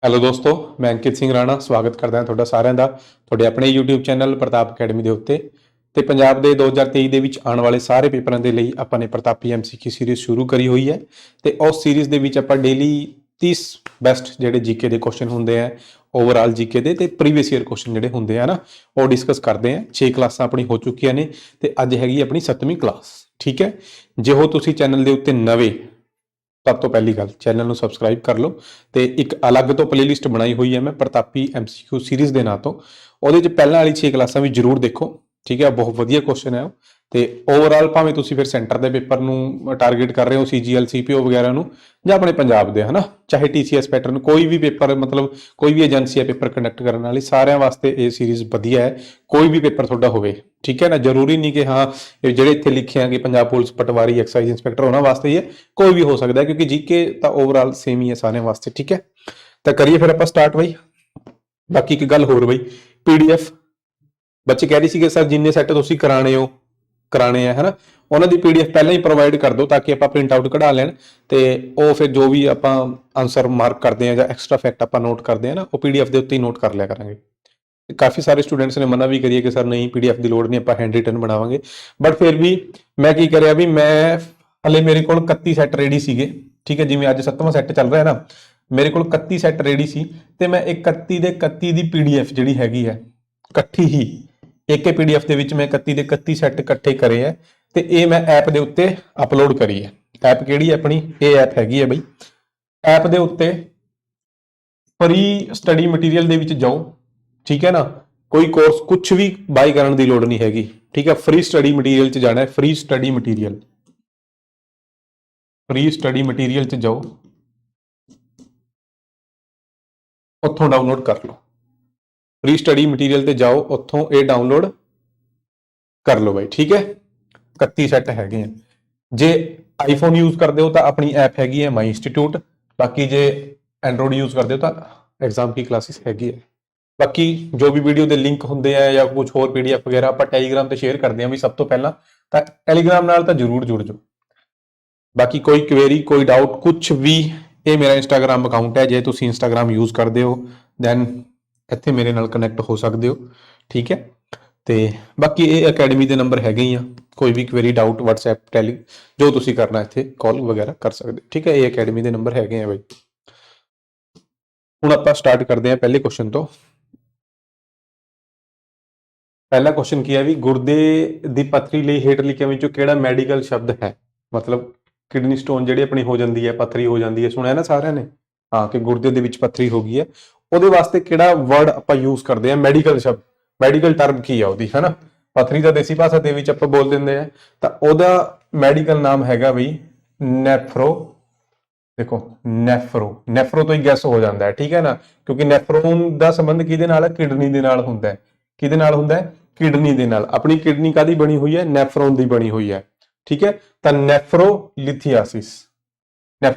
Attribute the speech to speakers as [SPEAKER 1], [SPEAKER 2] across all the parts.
[SPEAKER 1] Hello ਦੋਸਤੋ, ਮੈਂ ਅੰਕਿਤ ਸਿੰਘ ਰਾਣਾ ਸਵਾਗਤ ਕਰਦਾ ਹਾਂ ਤੁਹਾਡਾ ਸਾਰਿਆਂ ਦਾ ਤੁਹਾਡੇ ਆਪਣੇ YouTube ਚੈਨਲ ਪ੍ਰਤਾਪ ਅਕੈਡਮੀ ਦੇ ਉੱਤੇ। ਤੇ ਪੰਜਾਬ ਦੇ 2023 ਦੇ ਵਿੱਚ ਆਉਣ ਵਾਲੇ ਸਾਰੇ ਪੇਪਰਾਂ ਦੇ ਲਈ ਆਪਾਂ ਨੇ ਪ੍ਰਤਾਪੀ MCQ ਸੀਰੀਜ਼ ਸ਼ੁਰੂ ਕਰੀ ਹੋਈ ਹੈ ਤੇ ਉਸ ਸੀਰੀਜ਼ ਦੇ ਵਿੱਚ ਆਪਾਂ ਡੇਲੀ 30 ਬੈਸਟ ਜਿਹੜੇ ਜੀਕੇ ਦੇ ਕੁਐਸਚਨ ਹੁੰਦੇ ਆ, ਓਵਰਆਲ ਜੀਕੇ ਦੇ ਤੇ ਪ੍ਰੀਵੀਅਸ ਈਅਰ ਕੁਐਸਚਨ ਜਿਹੜੇ ਹੁੰਦੇ ਆ ਨਾ, ਉਹ ਡਿਸਕਸ ਕਰਦੇ ਆ। 6 ਕਲਾਸਾਂ ਆਪਣੀ ਹੋ ਚੁੱਕੀਆਂ ਨੇ ਤੇ ਅੱਜ ਹੈਗੀ ਆਪਣੀ 7ਵੀਂ ਕਲਾਸ। ਠੀਕ ਹੈ, ਜੇ ਹੋ ਤੁਸੀਂ ਚੈਨਲ ਦੇ ਉੱਤੇ ਨਵੇਂ, ਸਭ ਤੋਂ ਪਹਿਲੀ ਗੱਲ ਚੈਨਲ ਨੂੰ ਸਬਸਕ੍ਰਾਈਬ ਕਰ ਲਓ ਤੇ ਇੱਕ ਅਲੱਗ ਤੋਂ ਪਲੇਲਿਸਟ ਬਣਾਈ ਹੋਈ ਹੈ ਮੈਂ ਪ੍ਰਤਾਪੀ MCQ ਸੀਰੀਜ਼ ਦੇ ਨਾਂ ਤੋਂ। ਉਹਦੇ 'ਚ ਪਹਿਲਾਂ ਵਾਲੀ 6 ਕਲਾਸਾਂ ਵੀ ਜ਼ਰੂਰ ਦੇਖੋ। ਠੀਕ ਹੈ, ਬਹੁਤ ਵਧੀਆ ਕੁਐਸਚਨ ਹੈ ਉਹ। ਤੇ ਓਵਰਆਲ ਭਾਵੇਂ ਤੁਸੀਂ ਫਿਰ ਸੈਂਟਰ ਦੇ ਪੇਪਰ ਨੂੰ ਟਾਰਗੇਟ ਕਰ ਰਹੇ ਹੋ, CGL CPO ਵਗੈਰਾ ਨੂੰ, ਜਾਂ ਆਪਣੇ ਪੰਜਾਬ ਦੇ, ਹਨਾ, ਚਾਹੇ TCS ਪੈਟਰਨ, ਕੋਈ ਵੀ ਪੇਪਰ, ਮਤਲਬ ਕੋਈ ਵੀ ਏਜੰਸੀ ਹੈ ਪੇਪਰ ਕੰਡਕਟ ਕਰਨ ਵਾਲੀ, ਸਾਰਿਆਂ ਵਾਸਤੇ ਇਹ ਸੀਰੀਜ਼ ਵਧੀਆ ਹੈ। ਕੋਈ ਵੀ ਪੇਪਰ ਤੁਹਾਡਾ ਹੋਵੇ, ਠੀਕ ਹੈ ਨਾ, ਜ਼ਰੂਰੀ ਨਹੀਂ ਕਿ ਹਾਂ ਇਹ ਜਿਹੜੇ ਇੱਥੇ ਲਿਖੇ ਆ ਕਿ ਪੰਜਾਬ ਪੁਲਿਸ ਪਟਵਾਰੀ ਐਕਸਾਈਜ਼ ਇੰਸਪੈਕਟਰ ਉਹਨਾਂ ਵਾਸਤੇ ਹੀ ਹੈ, ਕੋਈ ਵੀ ਹੋ ਸਕਦਾ, ਕਿਉਂਕਿ ਜੀਕੇ ਤਾਂ ਓਵਰਆਲ ਸੇਮ ਹੀ ਹੈ ਸਾਰਿਆਂ ਵਾਸਤੇ। ਠੀਕ ਹੈ, ਤਾਂ ਕਰੀਏ ਫਿਰ ਆਪਾਂ ਸਟਾਰਟ ਬਾਈ। ਬਾਕੀ ਇੱਕ ਗੱਲ ਹੋਰ ਬਾਈ, PDF ਬੱਚੇ ਕਹਿ ਰਹੇ ਸੀਗੇ ਸਰ ਜਿੰਨੇ ਸੈੱਟ ਤੁਸੀਂ ਕਰਾਣੇ ਆ, ਹਨਾ, ਉਹਨਾਂ ਦੀ PDF ਪਹਿਲਾਂ ਹੀ ਪ੍ਰੋਵਾਈਡ ਕਰ ਦਿਓ ਤਾਂ ਕਿ ਆਪਾਂ ਪ੍ਰਿੰਟ ਆਊਟ ਕਢਾ ਲੈਣ ਤੇ ਉਹ ਫਿਰ ਜੋ ਵੀ ਆਪਾਂ ਆਨਸਰ ਮਾਰਕ ਕਰਦੇ ਆ ਜਾਂ ਐਕਸਟਰਾ ਫੈਕਟ ਆਪਾਂ ਨੋਟ ਕਰਦੇ ਆ ਨਾ, ਉਹ PDF ਦੇ ਉੱਤੇ ਹੀ ਨੋਟ ਕਰ ਲਿਆ ਕਰਾਂਗੇ। ਕਾਫੀ ਸਾਰੇ ਸਟੂਡੈਂਟਸ ਨੇ ਮਨਾ ਵੀ ਕਰੀਏ ਕਿ ਸਰ ਨਹੀਂ PDF ਦੀ ਲੋੜ ਨਹੀਂ, ਆਪਾਂ ਹੈਂਡ ਰਿਟਨ ਬਣਾਵਾਂਗੇ। ਬਟ ਫਿਰ ਵੀ ਮੈਂ ਕੀ ਕਰਿਆ ਵੀ, ਮੈਂ ਹਲੇ ਮੇਰੇ ਕੋਲ 31 ਸੈੱਟ ਰੈਡੀ ਸੀਗੇ। ਠੀਕ ਹੈ, ਜਿਵੇਂ ਅੱਜ 7ਵਾਂ ਸੈੱਟ ਚੱਲ ਰਿਹਾ ਨਾ, ਮੇਰੇ ਕੋਲ 31 ਸੈੱਟ ਰੈਡੀ ਸੀ ਤੇ ਮੈਂ 31 ਦੇ 31 ਦੀ PDF ਜਿਹੜੀ ਹੈਗੀ ਹੈ ਇਕੱਠੀ ਹੀ ਇੱਕ PDF ਦੇ ਵਿੱਚ ਮੈਂ 31 ਦੇ 31 ਸੈੱਟ ਇਕੱਠੇ ਕਰੇ ਹੈ ਤੇ ਇਹ ਮੈਂ ਐਪ ਦੇ ਉੱਤੇ ਅਪਲੋਡ ਕਰੀ ਹੈ। ਐਪ ਕਿਹੜੀ ਹੈ ਆਪਣੀ? ਇਹ ਐਪ ਹੈਗੀ ਹੈ ਬਈ। ਐਪ ਦੇ ਉੱਤੇ ਫ੍ਰੀ ਸਟੱਡੀ ਮਟੀਰੀਅਲ ਦੇ ਵਿੱਚ ਜਾਓ। ਠੀਕ ਹੈ ਨਾ, ਕੋਈ ਕੋਰਸ ਕੁਝ ਵੀ ਬਾਈ ਕਰਨ ਦੀ ਲੋੜ ਨਹੀਂ ਹੈਗੀ। ਠੀਕ ਹੈ, ਫ੍ਰੀ ਸਟੱਡੀ ਮਟੀਰੀਅਲ 'ਚ ਜਾਣਾ ਹੈ। ਫ੍ਰੀ ਸਟੱਡੀ ਮਟੀਰੀਅਲ 'ਚ ਜਾਓ, ਉੱਥੋਂ ਡਾਊਨਲੋਡ ਕਰ ਲਓ। ਫ੍ਰੀ ਸਟੱਡੀ ਮਟੀਰੀਅਲ ਤੇ ਜਾਓ, ਉੱਥੋਂ ਇਹ ਡਾਊਨਲੋਡ ਕਰ ਲਓ ਬਾਈ। ਠੀਕ ਹੈ, 31 ਸੈੱਟ ਹੈਗੇ ਆ। ਜੇ ਆਈਫੋਨ ਯੂਜ਼ ਕਰਦੇ ਹੋ ਤਾਂ ਆਪਣੀ ਐਪ ਹੈਗੀ ਹੈ ਮਾਈ ਇੰਸਟੀਟਿਊਟ। ਬਾਕੀ ਜੇ ਐਂਡਰੋਇਡ ਯੂਜ਼ ਕਰਦੇ ਹੋ ਤਾਂ ਐਗਜ਼ਾਮ ਕੀ ਕਲਾਸਿਸ ਹੈਗੀ ਹੈ। ਬਾਕੀ ਜੋ ਵੀ ਵੀਡੀਓ ਦੇ ਲਿੰਕ ਹੁੰਦੇ ਆ ਜਾਂ ਕੁਝ ਹੋਰ PDF ਵਗੈਰਾ ਆਪਾਂ ਟੈਲੀਗ੍ਰਾਮ ਤੇ ਸ਼ੇਅਰ ਕਰਦੇ ਹਾਂ ਵੀ ਸਭ ਤੋਂ ਪਹਿਲਾਂ, ਤਾਂ ਟੈਲੀਗ੍ਰਾਮ ਨਾਲ ਤਾਂ ਜ਼ਰੂਰ ਜੁੜ ਜਾਓ। ਬਾਕੀ ਕੋਈ ਕੁਐਰੀ, ਕੋਈ ਡਾਊਟ, ਕੁਝ ਵੀ, ਇਹ ਮੇਰਾ ਇੰਸਟਾਗ੍ਰਾਮ ਅਕਾਊਂਟ ਹੈ। ਜੇ ਤੁਸੀਂ ਇੰਸਟਾਗ੍ਰਾਮ ਯੂਜ਼ ਕਰਦੇ ਹੋ ਦੈਨ ਇੱਥੇ ਮੇਰੇ ਨਾਲ ਕਨੈਕਟ ਹੋ ਸਕਦੇ ਹੋ। ਠੀਕ ਹੈ, ਤੇ ਬਾਕੀ ਇਹ ਅਕੈਡਮੀ ਦੇ ਨੰਬਰ ਹੈਗੇ ਹੀ ਆ। ਕੋਈ ਵੀ ਕੁਐਰੀ, ਡਾਊਟ, WhatsApp, ਟੈਲੀ, ਜੋ ਤੁਸੀਂ ਕਰਨਾ ਇੱਥੇ ਕਾਲ ਵਗੈਰਾ ਕਰ ਸਕਦੇ ਹੋ। ਠੀਕ ਹੈ, ਇਹ ਅਕੈਡਮੀ ਦੇ ਨੰਬਰ ਹੈਗੇ ਆ ਬਾਈ। ਹੁਣ ਆਪਾਂ ਸਟਾਰਟ ਕਰਦੇ ਹਾਂ ਪਹਿਲੇ ਕੁਐਸਚਨ ਤੋਂ। ਪਹਿਲਾ ਕੁਐਸਚਨ ਕੀ ਹੈ ਵੀ, ਗੁਰਦੇ ਦੀ ਪੱਥਰੀ ਲਈ ਹੇਠ ਲਿਖਿਆਂ ਵਿੱਚੋਂ ਕਿਹੜਾ ਮੈਡੀਕਲ ਸ਼ਬਦ ਹੈ? ਮਤਲਬ ਕਿਡਨੀ ਸਟੋਨ ਜਿਹੜੀ ਆਪਣੀ ਹੋ ਜਾਂਦੀ ਹੈ, ਪੱਥਰੀ ਹੋ ਜਾਂਦੀ ਹੈ, ਸੁਣਿਆ ਨਾ ਸਾਰਿਆਂ ਨੇ, ਹਾਂ, ਕਿ ਗੁਰਦੇ ਦੇ ਵਿੱਚ ਪੱਥਰੀ ਹੋ ਗਈ ਹੈ, ਉਹਦੇ ਵਾਸਤੇ ਕਿਹੜਾ ਵਰਡ ਆਪਾਂ ਯੂਜ਼ ਕਰਦੇ ਆ, ਮੈਡੀਕਲ ਸ਼ਬਦ, ਮੈਡੀਕਲ ਟਰਮ ਕੀ ਆ ਉਹਦੀ, ਹਨਾ। ਪੱਥਰੀ ਦਾ ਦੇਸੀ ਭਾਸ਼ਾ ਦੇ ਵਿੱਚ ਆਪਾਂ ਬੋਲ ਦਿੰਦੇ ਆ, ਤਾਂ ਉਹਦਾ ਮੈਡੀਕਲ ਨਾਮ ਹੈਗਾ ਬਈ ਨੈਫਰੋ। ਦੇਖੋ, ਨੈਫਰੋ ਤੋਂ ਹੀ ਗੈਸ ਹੋ ਜਾਂਦਾ ਹੈ। ਠੀਕ ਹੈ ਨਾ, ਕਿਉਂਕਿ ਨੈਫਰੋਨ ਦਾ ਸੰਬੰਧ ਕਿਹਦੇ ਨਾਲ ਹੈ? ਕਿਡਨੀ ਦੇ ਨਾਲ ਹੁੰਦਾ ਹੈ। ਕਿਹਦੇ ਨਾਲ ਹੁੰਦਾ ਹੈ? ਕਿਡਨੀ ਦੇ ਨਾਲ। ਆਪਣੀ ਕਿਡਨੀ ਕਾਦੀ ਬਣੀ ਹੋਈ ਹੈ? ਨੈਫਰੋਨ ਦੀ ਬਣੀ ਹੋਈ ਹੈ। ਠੀਕ ਹੈ, ਤਾਂ ਨੈਫਰੋਲਿਥੀਆਸਿਸ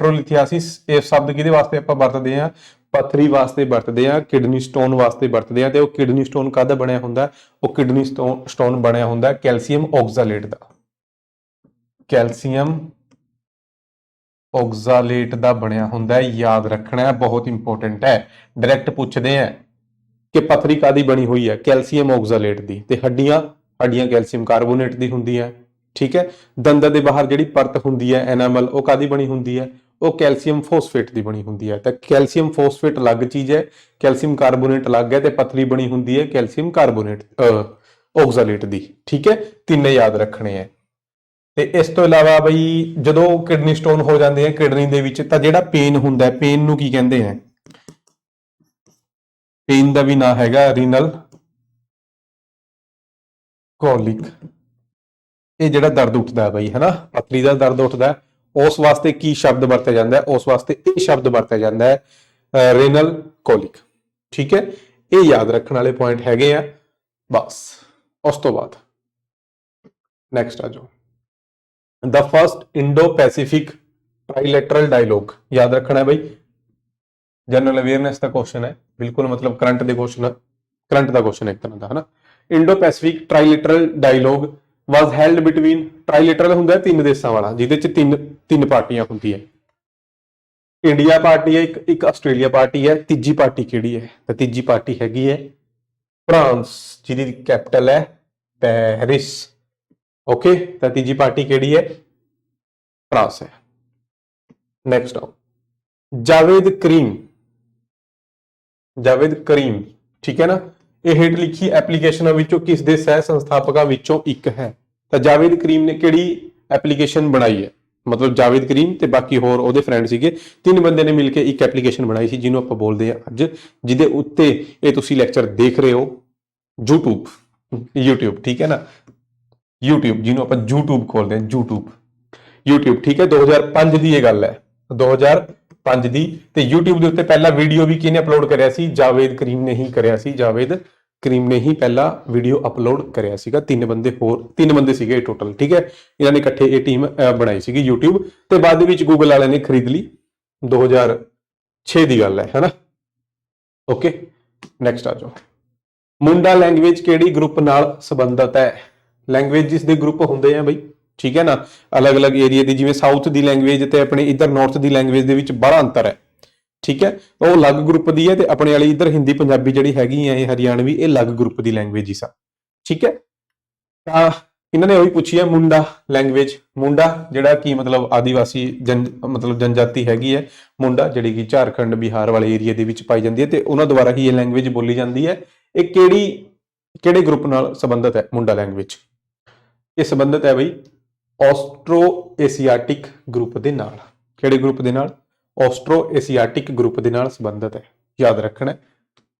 [SPEAKER 1] ਇਹ ਸ਼ਬਦ ਕਿਹਦੇ ਵਾਸਤੇ ਆਪਾਂ ਵਰਤਦੇ ਆ? ਪੱਥਰੀ ਵਾਸਤੇ ਵਰਤਦੇ ਆ, ਕਿਡਨੀ ਸਟੋਨ ਵਾਸਤੇ ਵਰਤਦੇ ਆ। ਤੇ ਉਹ ਕਿਡਨੀ ਸਟੋਨ ਕਾਹਦਾ ਬਣਿਆ ਹੁੰਦਾ? ਉਹ ਕਿਡਨੀ ਸਟੋਨ ਬਣਿਆ ਹੁੰਦਾ ਕੈਲਸ਼ੀਅਮ ਆਕਜ਼ਾਲੇਟ ਦਾ। ਕੈਲਸ਼ੀਅਮ ਆਕਜ਼ਾਲੇਟ ਦਾ ਬਣਿਆ ਹੁੰਦਾ, ਯਾਦ ਰੱਖਣਾ, ਬਹੁਤ ਇੰਪੋਰਟੈਂਟ ਹੈ। ਡਾਇਰੈਕਟ ਪੁੱਛਦੇ ਆ ਕਿ ਪੱਥਰੀ ਕਾਦੀ ਬਣੀ ਹੋਈ ਹੈ? ਕੈਲਸ਼ੀਅਮ ਆਕਜ਼ਾਲੇਟ ਦੀ। ਤੇ ਹੱਡੀਆਂ ਕੈਲਸ਼ੀਅਮ ਕਾਰਬੋਨੇਟ ਦੀ ਹੁੰਦੀਆਂ। ਠੀਕ ਹੈ, ਦੰਦਾਂ ਦੇ ਬਾਹਰ ਜਿਹੜੀ ਪਰਤ ਹੁੰਦੀ ਹੈ ਐਨਾਮਲ, ਉਹ ਕਾਦੀ ਬਣੀ ਹੁੰਦੀ ਹੈ? ਉਹ ਕੈਲਸ਼ੀਅਮ ਫੋਸਫੇਟ ਦੀ ਬਣੀ ਹੁੰਦੀ ਹੈ। ਤਾਂ ਕੈਲਸ਼ੀਅਮ ਫੋਸਫੇਟ ਅਲੱਗ ਚੀਜ਼ ਹੈ, ਕੈਲਸ਼ੀਅਮ ਕਾਰਬੋਨੇਟ ਅਲੱਗ ਹੈ, ਤੇ ਪੱਥਰੀ ਬਣੀ ਹੁੰਦੀ ਹੈ ਕੈਲਸ਼ੀਅਮ ਕਾਰਬੋਨੇਟ ਆਕਜ਼ਾਲੇਟ ਦੀ। ਠੀਕ ਹੈ, ਤਿੰਨੇ ਯਾਦ ਰੱਖਣੇ ਹੈ। ਤੇ ਇਸ ਤੋਂ ਇਲਾਵਾ ਬਈ ਜਦੋਂ ਕਿਡਨੀ ਸਟੋਨ ਹੋ ਜਾਂਦੇ ਆ ਕਿਡਨੀ ਦੇ ਵਿੱਚ, ਤਾਂ ਜਿਹੜਾ ਪੇਨ ਹੁੰਦਾ, ਪੇਨ ਨੂੰ ਕੀ ਕਹਿੰਦੇ ਆ? ਪੇਨ ਦਾ ਵੀ ਨਾਮ ਹੈਗਾ ਰੀਨਲ ਕੋਲਿਕ। ਇਹ ਜਿਹੜਾ ਦਰਦ ਉੱਠਦਾ ਬਈ, ਹਨਾ, ਪੱਥਰੀ ਦਾ ਦਰਦ ਉੱਠਦਾ, ਉਸ ਵਾਸਤੇ ਕੀ ਸ਼ਬਦ ਵਰਤਿਆ ਜਾਂਦਾ? ਉਸ ਵਾਸਤੇ ਇਹ ਸ਼ਬਦ ਵਰਤਿਆ ਜਾਂਦਾ ਹੈ ਰੀਨਲ ਕੋਲਿਕ। ਠੀਕ ਹੈ, ਇਹ ਯਾਦ ਰੱਖਣ ਵਾਲੇ ਪੁਆਇੰਟ ਹੈਗੇ ਆ ਬਸ। ਉਸ ਤੋਂ ਬਾਅਦ ਨੈਕਸਟ ਆ ਜਾਓ। The first Indo Pacific ਟ੍ਰਾਈਲੈਟਰਲ dialog, ਯਾਦ ਰੱਖਣਾ ਹੈ ਬਈ। ਜਨਰਲ ਅਵੇਅਰਨੈਸ ਦਾ ਕੁਐਸਚਨ ਹੈ, ਬਿਲਕੁਲ, ਮਤਲਬ ਕਰੰਟ ਦਾ ਕੁਐਸਚਨ ਹੈ ਇੱਕ ਤਰ੍ਹਾਂ ਦਾ, ਹਨਾ। ਇੰਡੋ ਪੈਸੀਫਿਕ ਟ੍ਰਾਈਲੈਟਰਲ ਡਾਇਲੋਗ ਵਾਸ ਹੈਲਡ ਬਿਟਵੀਨ, ਟ੍ਰਾਈਲੈਟਰਲ ਹੁੰਦਾ ਤਿੰਨ ਦੇਸ਼ਾਂ ਵਾਲਾ, ਜਿਹਦੇ ਚ ਤਿੰਨ ਪਾਰਟੀਆਂ ਹੁੰਦੀਆਂ। ਇੰਡੀਆ ਪਾਰਟੀ ਹੈ ਇੱਕ ਆਸਟ੍ਰੇਲੀਆ ਪਾਰਟੀ ਹੈ, ਤੀਜੀ ਪਾਰਟੀ ਕਿਹੜੀ ਹੈ? ਤਾਂ ਤੀਜੀ ਪਾਰਟੀ ਹੈਗੀ ਹੈ ਫਰਾਂਸ, ਜਿਹਦੀ ਕੈਪੀਟਲ ਹੈ ਪੈਰਿਸ। ਓਕੇ, ਤਾਂ ਤੀਜੀ ਪਾਰਟੀ ਕਿਹੜੀ ਹੈ? ਫਰਾਂਸ ਹੈ। ਨੈਕਸਟ ਆਓ, ਜਾਵੇਦ ਕਰੀਮ। ਜਾਵੇਦ ਕਰੀਮ, ਠੀਕ ਹੈ ਨਾ, ਇਹ ਹੇਠ ਲਿਖੀ ਐਪਲੀਕੇਸ਼ਨਾਂ ਵਿੱਚੋਂ ਕਿਸ ਦੇ ਸਹਿ ਸੰਸਥਾਪਕਾਂ ਵਿੱਚੋਂ ਇੱਕ ਹੈ? ਤਾਂ ਜਾਵੇਦ ਕਰੀਮ ਨੇ ਕਿਹੜੀ ਐਪਲੀਕੇਸ਼ਨ ਬਣਾਈ ਹੈ? ਮਤਲਬ ਜਾਵੇਦ ਕਰੀਮ ਤੇ ਬਾਕੀ ਹੋਰ ਉਹਦੇ ਫਰੈਂਡ ਸੀਗੇ, ਤਿੰਨ ਬੰਦੇ ਨੇ ਮਿਲ ਕੇ ਇੱਕ ਐਪਲੀਕੇਸ਼ਨ ਬਣਾਈ ਸੀ, ਜਿਹਨੂੰ ਆਪਾਂ ਬੋਲਦੇ ਹਾਂ ਅੱਜ, ਜਿਹਦੇ ਉੱਤੇ ਇਹ ਤੁਸੀਂ ਲੈਕਚਰ ਦੇਖ ਰਹੇ ਹੋ YouTube, ਠੀਕ ਹੈ ਨਾ, YouTube, ਜਿਹਨੂੰ ਆਪਾਂ YouTube ਖੋਲਦੇ ਹਾਂ, YouTube, ਠੀਕ ਹੈ। 2005 ਦੀ ਇਹ ਗੱਲ ਹੈ, 2005 ਦੀ। ਤੇ YouTube ਦੇ ਉੱਤੇ ਪਹਿਲਾ ਵੀਡੀਓ ਵੀ ਕਿਹਨੇ ਅਪਲੋਡ ਕਰਿਆ ਸੀ? ਜਾਵੇਦ ਕਰੀਮ ਨੇ ਹੀ ਕਰਿਆ ਸੀ। ਜਾਵੇਦ ਕਰੀਮ ਨੇ ਹੀ ਪਹਿਲਾ ਵੀਡੀਓ ਅਪਲੋਡ ਕਰਿਆ ਸੀਗਾ। ਤਿੰਨ ਬੰਦੇ ਸੀਗੇ ਟੋਟਲ, ਠੀਕ ਹੈ। ਇਹਨਾਂ ਨੇ ਇਕੱਠੇ ਇਹ ਟੀਮ ਬਣਾਈ ਸੀਗੀ YouTube, ਤੇ ਬਾਅਦ ਦੇ ਵਿੱਚ ਗੂਗਲ ਵਾਲਿਆਂ ਨੇ ਖਰੀਦ ਲਈ। 2006 ਦੀ ਗੱਲ ਹੈ, ਹੈਨਾ। ਓਕੇ, ਨੈਕਸਟ ਆ ਜਾਓ। ਮੁੰਡਾ ਲੈਂਗੁਏਜ ਕਿਹੜੀ ਗਰੁੱਪ ਨਾਲ ਸੰਬੰਧਿਤ ਹੈ? ਲੈਂਗੁਏਜਿਸ ਦੇ ਗਰੁੱਪ ਹੁੰਦੇ ਆ ਬਈ, ਠੀਕ ਹੈ ਨਾ, ਅਲੱਗ-ਅਲੱਗ ਏਰੀਆ ਦੀ। ਜਿਵੇਂ ਸਾਊਥ ਦੀ ਲੈਂਗੁਏਜ ਤੇ ਆਪਣੇ ਇੱਧਰ ਨਾਰਥ ਦੀ ਲੈਂਗੁਏਜ ਦੇ ਵਿੱਚ ਬੜਾ ਅੰਤਰ ਹੈ, ਠੀਕ ਹੈ। ਉਹ ਅਲੱਗ ਗਰੁੱਪ ਦੀ ਹੈ, ਤੇ ਆਪਣੇ ਵਾਲੀ ਇੱਧਰ ਹਿੰਦੀ ਪੰਜਾਬੀ ਜਿਹੜੀ ਹੈਗੀ ਹੈ ਇਹ ਹਰਿਆਣਵੀ, ਇਹ ਅਲੱਗ ਗਰੁੱਪ ਦੀ ਲੈਂਗੁਏਜਿਸ ਆ, ਠੀਕ ਹੈ। ਤਾਂ ਇਹਨਾਂ ਨੇ ਉਹੀ ਪੁੱਛੀ ਹੈ ਮੁੰਡਾ ਲੈਂਗੁਏਜ। ਮੁੰਡਾ ਜਿਹੜਾ ਕੀ ਮਤਲਬ ਆਦੀਵਾਸੀ ਮਤਲਬ ਜਨਜਾਤੀ ਹੈਗੀ ਹੈ ਮੁੰਡਾ, ਜਿਹੜੀ ਕਿ ਝਾਰਖੰਡ ਬਿਹਾਰ ਵਾਲੇ ਏਰੀਆ ਦੇ ਵਿੱਚ ਪਾਈ ਜਾਂਦੀ ਹੈ, ਤੇ ਉਹਨਾਂ ਦੁਆਰਾ ਹੀ ਇਹ ਲੈਂਗੁਏਜ ਬੋਲੀ ਜਾਂਦੀ ਹੈ। ਇਹ ਕਿਹੜੇ ਗਰੁੱਪ ਨਾਲ ਸੰਬੰਧਿਤ ਹੈ ਮੁੰਡਾ ਲੈਂਗੁਏਜ? ਇਹ ਸੰਬੰਧਿਤ ਹੈ ਬਈ ਆਸਟ੍ਰੋ ਏਸ਼ੀਆਟਿਕ ਗਰੁੱਪ ਦੇ ਨਾਲ। ਕਿਹੜੇ ਗਰੁੱਪ ਦੇ ਨਾਲ? ਆਸਟ੍ਰੋ ਏਸ਼ੀਆਟਿਕ ਗਰੁੱਪ ਦੇ ਨਾਲ ਸੰਬੰਧਿਤ ਹੈ, ਯਾਦ ਰੱਖਣਾ,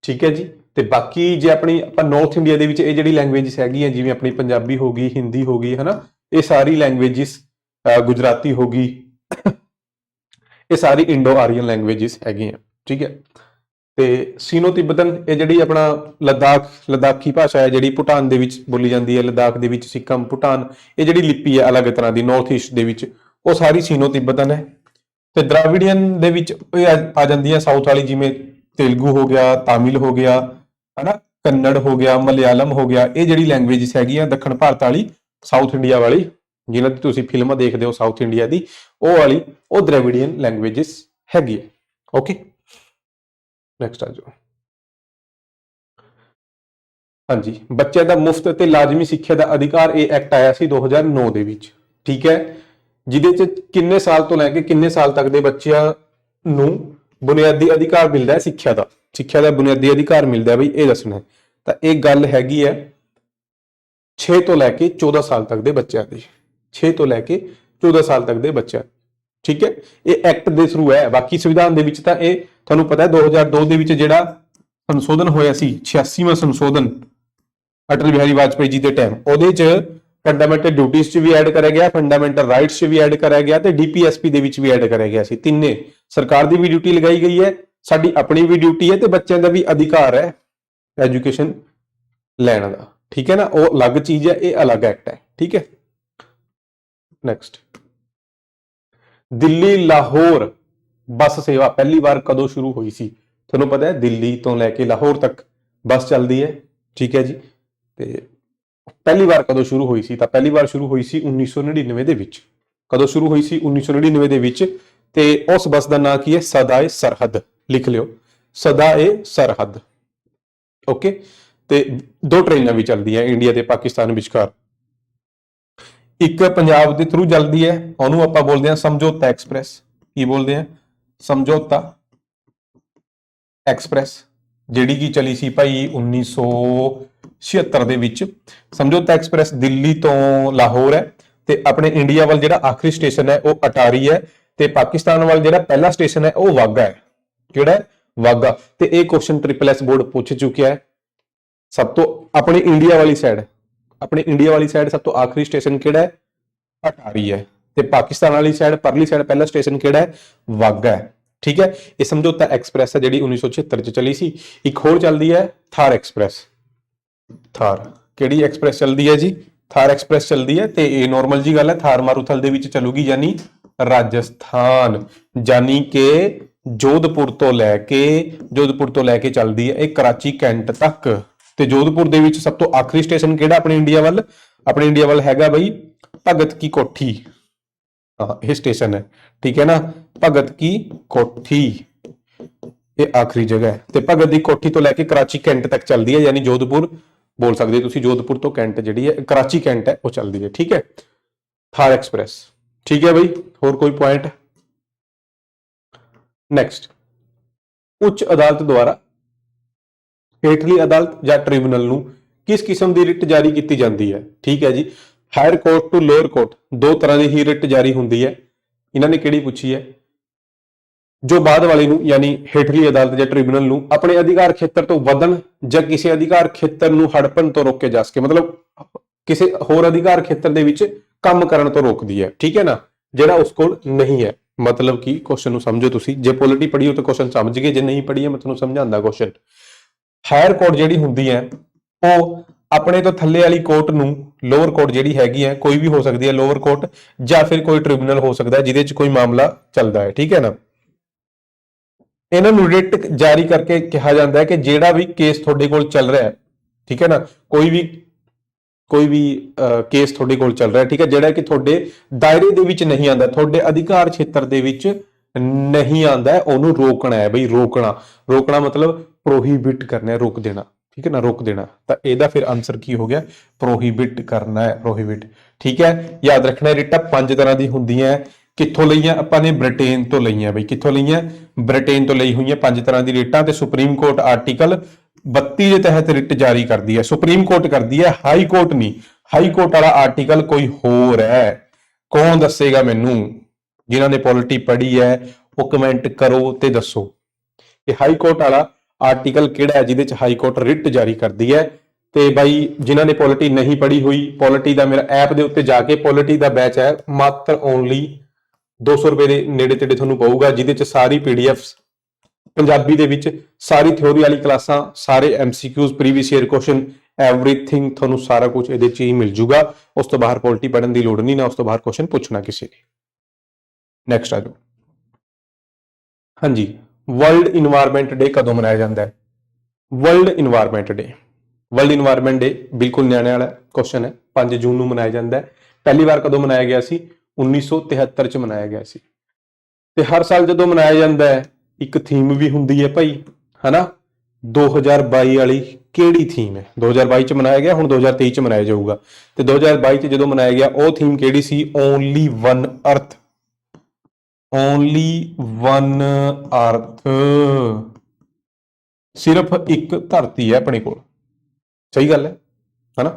[SPEAKER 1] ਠੀਕ ਹੈ ਜੀ। ਤੇ ਬਾਕੀ ਜੇ ਆਪਾਂ ਨਾਰਥ ਇੰਡੀਆ ਦੇ ਵਿੱਚ ਇਹ ਜਿਹੜੀ ਲੈਂਗੁਏਜਿਸ ਹੈਗੀਆਂ, ਜਿਵੇਂ ਆਪਣੀ ਪੰਜਾਬੀ ਹੋ ਗਈ, ਹਿੰਦੀ ਹੋ ਗਈ, ਹਨਾ, ਇਹ ਸਾਰੀ ਲੈਂਗੁਏਜਿਸ, ਗੁਜਰਾਤੀ ਹੋ ਗਈ, ਇਹ ਸਾਰੀ ਇੰਡੋ ਆਰੀਅਨ ਲੈਂਗੁਏਜਿਸ ਹੈਗੀਆਂ, ਠੀਕ ਹੈ। ਤੇ ਸੀਨੋ ਤਿੱਬਤਨ, ਇਹ ਜਿਹੜੀ ਆਪਣਾ ਲਦਾਖੀ ਭਾਸ਼ਾ ਹੈ, ਜਿਹੜੀ ਭੂਟਾਨ ਦੇ ਵਿੱਚ ਬੋਲੀ ਜਾਂਦੀ ਹੈ, ਲਦਾਖ ਦੇ ਵਿੱਚ, ਸਿੱਕਮ, ਭੂਟਾਨ, ਇਹ ਜਿਹੜੀ ਲਿਪੀ ਹੈ ਅਲੱਗ ਤਰ੍ਹਾਂ ਦੀ ਨਾਰਥ ਈਸਟ ਦੇ ਵਿੱਚ, ਉਹ ਸਾਰੀ ਸੀਨੋ ਤਿੱਬਤਨ ਹੈ। ਤੇ ਦ੍ਰਾਵਿਡੀਅਨ ਦੇ ਵਿੱਚ ਇਹ ਆ ਜਾਂਦੀ ਹੈ ਸਾਊਥ ਵਾਲੀ, ਜਿਵੇਂ ਤੇਲਗੂ ਹੋ ਗਿਆ, ਤਾਮਿਲ ਹੋ ਗਿਆ, ਹਨਾ, ਕੰਨੜ ਹੋ ਗਿਆ, ਮਲਿਆਲਮ ਹੋ ਗਿਆ। ਇਹ ਜਿਹੜੀ ਲੈਂਗੁਏਜਿਸ ਹੈਗੀਆਂ ਦੱਖਣ ਭਾਰਤ ਵਾਲੀ, ਸਾਊਥ ਇੰਡੀਆ ਵਾਲੀ, ਜਿਨ੍ਹਾਂ ਦੀ ਤੁਸੀਂ ਫਿਲਮਾਂ ਦੇਖਦੇ ਹੋ ਸਾਊਥ ਇੰਡੀਆ ਦੀ, ਉਹ ਵਾਲੀ, ਉਹ ਦ੍ਰਾਵਿਡੀਅਨ ਲੈਂਗੁਏਜਿਸ ਹੈਗੀ ਹੈ। ਓਕੇ, ਨੈਕਸਟ ਆ ਜਾਓ। ਹਾਂਜੀ, ਬੱਚਿਆਂ ਦਾ ਮੁਫਤ ਅਤੇ ਲਾਜ਼ਮੀ ਸਿੱਖਿਆ ਦਾ ਅਧਿਕਾਰ, ਇਹ ਐਕਟ ਆਇਆ ਸੀ 2009 ਦੇ ਵਿੱਚ, ਠੀਕ ਹੈ, ਜਿਹਦੇ ਚ ਕਿੰਨੇ ਸਾਲ ਤੋਂ ਲੈ ਕੇ ਕਿੰਨੇ ਸਾਲ ਤੱਕ ਦੇ ਬੱਚਿਆਂ ਨੂੰ ਬੁਨਿਆਦੀ ਅਧਿਕਾਰ ਮਿਲਦਾ ਹੈ ਸਿੱਖਿਆ ਦਾ ਬੁਨਿਆਦੀ ਅਧਿਕਾਰ ਮਿਲਦਾ ਹੈ ਬਈ, ਇਹ ਦੱਸਣਾ ਹੈ। ਤਾਂ ਇਹ ਗੱਲ ਹੈਗੀ ਹੈ 6 ਤੋਂ ਲੈ ਕੇ 14 ਸਾਲ ਤੱਕ ਦੇ ਬੱਚਿਆਂ ਦੀ, 6 ਤੋਂ ਲੈ ਕੇ 14 ਸਾਲ ਤੱਕ ਦੇ ਬੱਚਿਆਂ, ਠੀਕ ਹੈ। ਇਹ ਐਕਟ ਦੇ ਥਰੂ ਹੈ। ਬਾਕੀ ਸੰਵਿਧਾਨ ਦੇ ਵਿੱਚ ਤਾਂ ਇਹ ਤੁਹਾਨੂੰ ਪਤਾ ਹੈ 2002 ਦੇ ਵਿੱਚ ਜਿਹੜਾ ਸੰਸ਼ੋਧਨ ਹੋਇਆ ਸੀ, 86ਵਾਂ ਸੰਸ਼ੋਧਨ ਅਟਲ ਬਿਹਾਰੀ ਵਾਜਪੇਈ ਜੀ ਦੇ ਟਾਈਮ, ਉਹਦੇ ਚ ਫੰਡਾਮੈਂਟਲ ਡਿਊਟੀਜ਼ ਚ ਵੀ ਐਡ ਕਰਿਆ ਗਿਆ, ਫੰਡਾਮੈਂਟਲ ਰਾਈਟਸ ਚ ਵੀ ਐਡ ਕਰਿਆ ਗਿਆ, ਤੇ ਡੀਪੀਐਸਪੀ ਦੇ ਵਿੱਚ ਵੀ ਐਡ ਕਰਿਆ ਗਿਆ ਸੀ। ਤਿੰਨੇ, ਸਰਕਾਰ ਦੀ ਵੀ ਡਿਊਟੀ ਲਗਾਈ ਗਈ ਹੈ, ਸਾਡੀ ਆਪਣੀ ਵੀ ਡਿਊਟੀ ਹੈ, ਤੇ ਬੱਚਿਆਂ ਦਾ ਵੀ ਅਧਿਕਾਰ ਹੈ ਐਜੂਕੇਸ਼ਨ ਲੈਣ ਦਾ, ਠੀਕ ਹੈ ਨਾ। ਉਹ ਅਲੱਗ ਚੀਜ਼ ਹੈ, ਇਹ ਅਲੱਗ ਐਕਟ ਹੈ, ਠੀਕ ਹੈ। ਨੈਕਸਟ, ਦਿੱਲੀ ਲਾਹੌਰ ਬੱਸ ਸੇਵਾ ਪਹਿਲੀ ਵਾਰ ਕਦੋਂ ਸ਼ੁਰੂ ਹੋਈ ਸੀ? ਤੁਹਾਨੂੰ ਪਤਾ ਹੈ ਦਿੱਲੀ ਤੋਂ ਲੈ ਕੇ ਲਾਹੌਰ ਤੱਕ ਬੱਸ ਚੱਲਦੀ ਹੈ, ਠੀਕ ਹੈ ਜੀ। ਤੇ ਪਹਿਲੀ ਵਾਰ ਕਦੋਂ ਸ਼ੁਰੂ ਹੋਈ ਸੀ? ਤਾਂ ਪਹਿਲੀ ਵਾਰ ਸ਼ੁਰੂ ਹੋਈ ਸੀ 1999 ਦੇ ਵਿੱਚ। ਕਦੋਂ ਸ਼ੁਰੂ ਹੋਈ ਸੀ? 1999 ਦੇ ਵਿੱਚ। ਤੇ ਉਸ ਬੱਸ ਦਾ ਨਾਂ ਕੀ ਹੈ? ਸਦਾਏ ਸਰਹੱਦ, ਲਿਖ ਲਿਓ, ਸਦਾਏ ਸਰਹੱਦ। ਓਕੇ, ਤੇ ਦੋ ਟ੍ਰੇਨਾਂ ਵੀ ਚੱਲਦੀਆਂ ਇੰਡੀਆ ਤੇ ਪਾਕਿਸਤਾਨ ਵਿਚਕਾਰ। ਇੱਕ ਪੰਜਾਬ ਦੇ ਥਰੂ ਚੱਲਦੀ ਹੈ, ਉਹਨੂੰ ਆਪਾਂ ਬੋਲਦੇ ਹਾਂ ਸਮਝੌਤਾ ਐਕਸਪ੍ਰੈਸ। ਕੀ ਬੋਲਦੇ ਆ? ਸਮਝੌਤਾ ਐਕਸਪ੍ਰੈਸ, ਜਿਹੜੀ ਕੀ ਚਲੀ ਸੀ ਭਾਈ 1976 ਦੇ ਵਿੱਚ। ਸਮਝੌਤਾ ਐਕਸਪ੍ਰੈਸ ਦਿੱਲੀ ਤੋਂ ਲਾਹੌਰ ਹੈ, ਤੇ ਆਪਣੇ ਇੰਡੀਆ ਵੱਲ ਜਿਹੜਾ ਆਖਰੀ ਸਟੇਸ਼ਨ ਹੈ ਉਹ ਅਟਾਰੀ ਹੈ, ਤੇ ਪਾਕਿਸਤਾਨ ਵੱਲ ਜਿਹੜਾ ਪਹਿਲਾ ਸਟੇਸ਼ਨ ਹੈ ਉਹ ਵਾਗਾ ਹੈ। ਕਿਹੜਾ ਹੈ? ਵਾਗਾ। ਤੇ ਇਹ ਕੁਐਸਚਨ SSS ਬੋਰਡ ਪੁੱਛ ਚੁੱਕਿਆ ਹੈ। ਸਭ ਤੋਂ ਆਪਣੇ ਇੰਡੀਆ ਵਾਲੀ ਸਾਈਡ ਸਭ ਤੋਂ ਆਖਰੀ ਸਟੇਸ਼ਨ ਕਿਹੜਾ ਹੈ? ਅਟਾਰੀ ਹੈ। ਤੇ ਪਾਕਿਸਤਾਨ ਵਾਲੀ ਸਾਈਡ ਪਰਲੀ ਸਾਈਡ ਪਹਿਲਾ ਸਟੇਸ਼ਨ ਕਿਹੜਾ ਹੈ? ਵਾਗਾ ਹੈ, ਠੀਕ ਹੈ। ਇਹ ਸਮਝੌਤਾ ਐਕਸਪ੍ਰੈਸ ਹੈ ਜਿਹੜੀ 1976 ਚ ਚਲੀ ਸੀ। ਇੱਕ ਹੋਰ ਚੱਲਦੀ ਹੈ ਥਾਰ ਐਕਸਪ੍ਰੈਸ। ਥਾਰ ਕਿਹੜੀ ਐਕਸਪ੍ਰੈਸ ਚੱਲਦੀ ਹੈ ਜੀ? ਥਾਰ ਐਕਸਪ੍ਰੈਸ ਚੱਲਦੀ ਹੈ। ਤੇ ਇਹ ਨੋਰਮਲ ਜੀ ਗੱਲ ਹੈ, ਥਾਰ ਮਾਰੂਥਲ ਦੇ ਵਿੱਚ ਚੱਲੂਗੀ, ਯਾਨੀ ਰਾਜਸਥਾਨ, ਯਾਨੀ ਕਿ ਜੋਧਪੁਰ ਤੋਂ ਲੈ ਕੇ ਚੱਲਦੀ ਹੈ ਇਹ ਕਰਾਚੀ ਕੈਂਟ ਤੱਕ। ਤੇ ਜੋਧਪੁਰ ਦੇ ਵਿੱਚ ਸਭ ਤੋਂ ਆਖਰੀ ਸਟੇਸ਼ਨ ਕਿਹੜਾ ਆਪਣੇ ਇੰਡੀਆ ਵੱਲ? ਆਪਣੇ ਇੰਡੀਆ ਵੱਲ ਹੈਗਾ ਬਈ ਭਗਤ ਕੀ ਕੋਠੀ। हाँ ये स्टेशन है, ठीक है ना। भगत की कोठी ये आखिरी जगह है, ਤੇ ਭਗਤ ਦੀ ਕੋਠੀ ਤੋਂ ਲੈ ਕੇ ਕਰਾਚੀ ਕੈਂਟ ਤੱਕ ਚੱਲਦੀ ਹੈ, ਯਾਨੀ ਜੋਧਪੁਰ बोल सकते हो ਤੁਸੀਂ, जोधपुर तो कैंट जी है कराची कैंट है वो चलती है, ठीक है। थार एक्सप्रेस, ठीक है भाई। होर कोई पॉइंट? नेक्स्ट, उच्च अदालत द्वारा हेठली अदालत या ट्रिब्यूनल ਨੂੰ किस किस्म की रिट जारी की जाती है, ठीक है जी। Higher court to lower court दो तरह की ही रिट जारी होंगी है। इन्होंने किहड़ी पूछी है? जो बाद वाले ਨੂੰ यानी ਹੇਠਲੀ ਅਦਾਲਤ ਜਾਂ ਟ੍ਰਿਬਿਊਨਲ ਨੂੰ ਆਪਣੇ ਅਧਿਕਾਰ ਖੇਤਰ ਤੋਂ ਵਧਣ ਜਾਂ ਕਿਸੇ ਅਧਿਕਾਰ ਖੇਤਰ ਨੂੰ ਹੜਪਣ ਤੋਂ ਰੋਕ ਕੇ ਜਾ ਸਕੇ, मतलब ਕਿਸੇ ਹੋਰ ਅਧਿਕਾਰ ਖੇਤਰ ਦੇ ਵਿੱਚ ਕੰਮ ਕਰਨ ਤੋਂ ਰੋਕਦੀ ਹੈ, ਠੀਕ ਹੈ ਨਾ, ਜਿਹੜਾ ਉਸ ਕੋਲ ਨਹੀਂ ਹੈ। मतलब कि क्वेश्चन ਨੂੰ ਸਮਝੋ ਤੁਸੀਂ, ਜੇ ਪੋਲਿਟੀ ਪੜ੍ਹੀ ਹੋ ਤਾਂ क्वेश्चन ਸਮਝ ਗਏ, ਜੇ ਨਹੀਂ ਪੜ੍ਹੀ ਹੈ ਮੈਂ ਤੁਹਾਨੂੰ ਸਮਝਾਉਂਦਾ क्वेश्चन। ਹਾਇਰ ਕੋਰਟ ਜਿਹੜੀ ਹੁੰਦੀ ਹੈ ਉਹ ਆਪਣੇ ਤੋਂ ਥੱਲੇ ਵਾਲੀ ਕੋਰਟ ਨੂੰ, ਲੋਅਰ ਕੋਰਟ ਜਿਹੜੀ ਹੈਗੀ ਹੈ ਕੋਈ ਵੀ ਹੋ ਸਕਦੀ ਹੈ, ਲੋਅਰ ਕੋਰਟ ਜਾਂ ਫਿਰ ਕੋਈ ਟ੍ਰਿਬਿਊਨਲ ਹੋ ਸਕਦਾ ਹੈ ਜਿਹਦੇ ਵਿੱਚ ਕੋਈ ਮਾਮਲਾ ਚੱਲਦਾ ਹੈ, ਠੀਕ ਹੈ ਨਾ। ਇਹਨਾਂ ਨੂੰ ਰਿਟ ਜਾਰੀ ਕਰਕੇ ਕਿਹਾ ਜਾਂਦਾ ਹੈ ਕਿ ਜਿਹੜਾ ਵੀ ਕੇਸ ਤੁਹਾਡੇ ਕੋਲ ਚੱਲ ਰਿਹਾ ਹੈ, ਠੀਕ ਹੈ ਨਾ, ਕੋਈ ਵੀ ਕੇਸ ਤੁਹਾਡੇ ਕੋਲ ਚੱਲ ਰਿਹਾ, ਠੀਕ ਹੈ, ਜਿਹੜਾ ਕਿ ਤੁਹਾਡੇ ਦਾਇਰੇ ਦੇ ਵਿੱਚ ਨਹੀਂ ਆਉਂਦਾ, ਤੁਹਾਡੇ ਅਧਿਕਾਰ ਖੇਤਰ ਦੇ ਵਿੱਚ ਨਹੀਂ ਆਉਂਦਾ, ਉਹਨੂੰ ਰੋਕਣਾ ਹੈ ਬਈ। ਰੋਕਣਾ मतलब ਪ੍ਰੋਹੀਬਿਟ ਕਰਨਾ ਹੈ, ਰੋਕ ਦੇਣਾ, ठीक है ना, रोक देना। तो ਇਹਦਾ फिर आंसर की हो गया? प्रोहिबिट करना है, प्रोहिबिट, ठीक है। याद रखना है रिटा 5 तरह दी ਹੁੰਦੀਆਂ ਕਿੱਥੋਂ ਲਈਆਂ ਆਪਾਂ ਨੇ? ਬ੍ਰਿਟੇਨ ਤੋਂ ਲਈਆਂ ਬਈ। ਕਿੱਥੋਂ ਲਈਆਂ? ਬ੍ਰਿਟੇਨ ਤੋਂ ਲਈ ਹੋਈਆਂ 5 ਤਰ੍ਹਾਂ ਦੀ ਰਿਟਾਂ, ਤੇ ਸੁਪਰੀਮ ਕੋਰਟ ਆਰਟੀਕਲ 32 ਦੇ ਤਹਿਤ ਰਿਟ ਜਾਰੀ ਕਰਦੀ ਹੈ। ਸੁਪਰੀਮ ਕੋਰਟ ਕਰਦੀ ਹੈ, ਹਾਈ ਕੋਰਟ ਨਹੀਂ। ਹਾਈ ਕੋਰਟ ਵਾਲਾ ਆਰਟੀਕਲ ਕੋਈ ਹੋਰ ਹੈ, ਕੌਣ ਦੱਸੇਗਾ ਮੈਨੂੰ? ਜਿਨ੍ਹਾਂ ਨੇ ਪੋਲਿਟੀ ਪੜ੍ਹੀ ਹੈ ਉਹ ਕਮੈਂਟ ਕਰੋ ਤੇ ਦੱਸੋ ਕਿ ਹਾਈ ਕੋਰਟ ਵਾਲਾ ਆਰਟੀਕਲ ਕਿਹੜਾ ਹੈ ਜਿਹਦੇ ਚ ਹਾਈ ਕੋਰਟ ਰਿਟ ਜਾਰੀ ਕਰਦੀ ਹੈ। ਤੇ ਬਾਈ ਜਿਨ੍ਹਾਂ ਨੇ ਪੋਲਿਟੀ ਨਹੀਂ ਪੜ੍ਹੀ ਹੋਈ, ਪੋਲਿਟੀ ਦਾ ਮੇਰਾ ਐਪ ਦੇ ਉੱਤੇ ਜਾ ਕੇ ਪੋਲਿਟੀ ਦਾ ਬੈਚ ਹੈ, ਮਾਤਰ ਓਨਲੀ 200 ਰੁਪਏ ਦੇ ਨੇੜੇ ਤੇੜੇ ਤੁਹਾਨੂੰ ਪਊਗਾ, ਜਿਹਦੇ ਚ ਸਾਰੀ ਪੀਡੀਐਫਸ ਪੰਜਾਬੀ ਦੇ ਵਿੱਚ, ਸਾਰੀ ਥਿਉਰੀ ਵਾਲੀ ਕਲਾਸਾਂ, ਸਾਰੇ MCQs, previous year question, everything ਤੁਹਾਨੂੰ ਸਾਰਾ ਕੁਝ ਇਹਦੇ ਚ ਹੀ ਮਿਲ ਜੂਗਾ। ਉਸ ਤੋਂ ਬਾਹਰ ਪੋਲਿਟੀ ਪੜ੍ਹਨ ਦੀ ਲੋੜ ਨਹੀਂ, ਨਾ ਉਸ ਤੋਂ ਬਾਹਰ ਕੁਐਸਚਨ ਪੁੱਛਣਾ ਕਿਸੇ ਨੇ। ਨੈਕਸਟ ਆ ਜਾਓ। ਹਾਂਜੀ, वर्ल्ड इन्वायरमेंट डे कदों मनाया जाता है? World environment day, world environment day बिल्कुल न्याणे वाला क्वेश्चन है। 5 जून ਨੂੰ ਮਨਾਇਆ ਜਾਂਦਾ ਹੈ। ਪਹਿਲੀ ਵਾਰ ਕਦੋਂ ਮਨਾਇਆ ਗਿਆ ਸੀ? 1973 ਚ ਮਨਾਇਆ ਗਿਆ ਸੀ। ਤੇ ਹਰ ਸਾਲ ਜਦੋਂ ਮਨਾਇਆ ਜਾਂਦਾ ਹੈ ਇੱਕ ਥੀਮ ਵੀ ਹੁੰਦੀ ਹੈ ਭਾਈ, ਹਨਾ। 2022 ਵਾਲੀ ਕਿਹੜੀ ਥੀਮ ਹੈ? 2022 ਚ ਮਨਾਇਆ ਗਿਆ, ਹੁਣ 2023 ਚ ਮਨਾਇਆ ਜਾਊਗਾ। ਤੇ 2022 ਚ ਜਦੋਂ ਮਨਾਇਆ ਗਿਆ ਉਹ ਥੀਮ ਕਿਹੜੀ ਸੀ? ਓਨਲੀ ਵਨ ਅਰਥ, ਓਨਲੀ ਵਨ ਅਰਥ, ਸਿਰਫ ਇੱਕ ਧਰਤੀ ਹੈ ਆਪਣੇ ਕੋਲ। ਸਹੀ ਗੱਲ ਹੈ ਨਾ,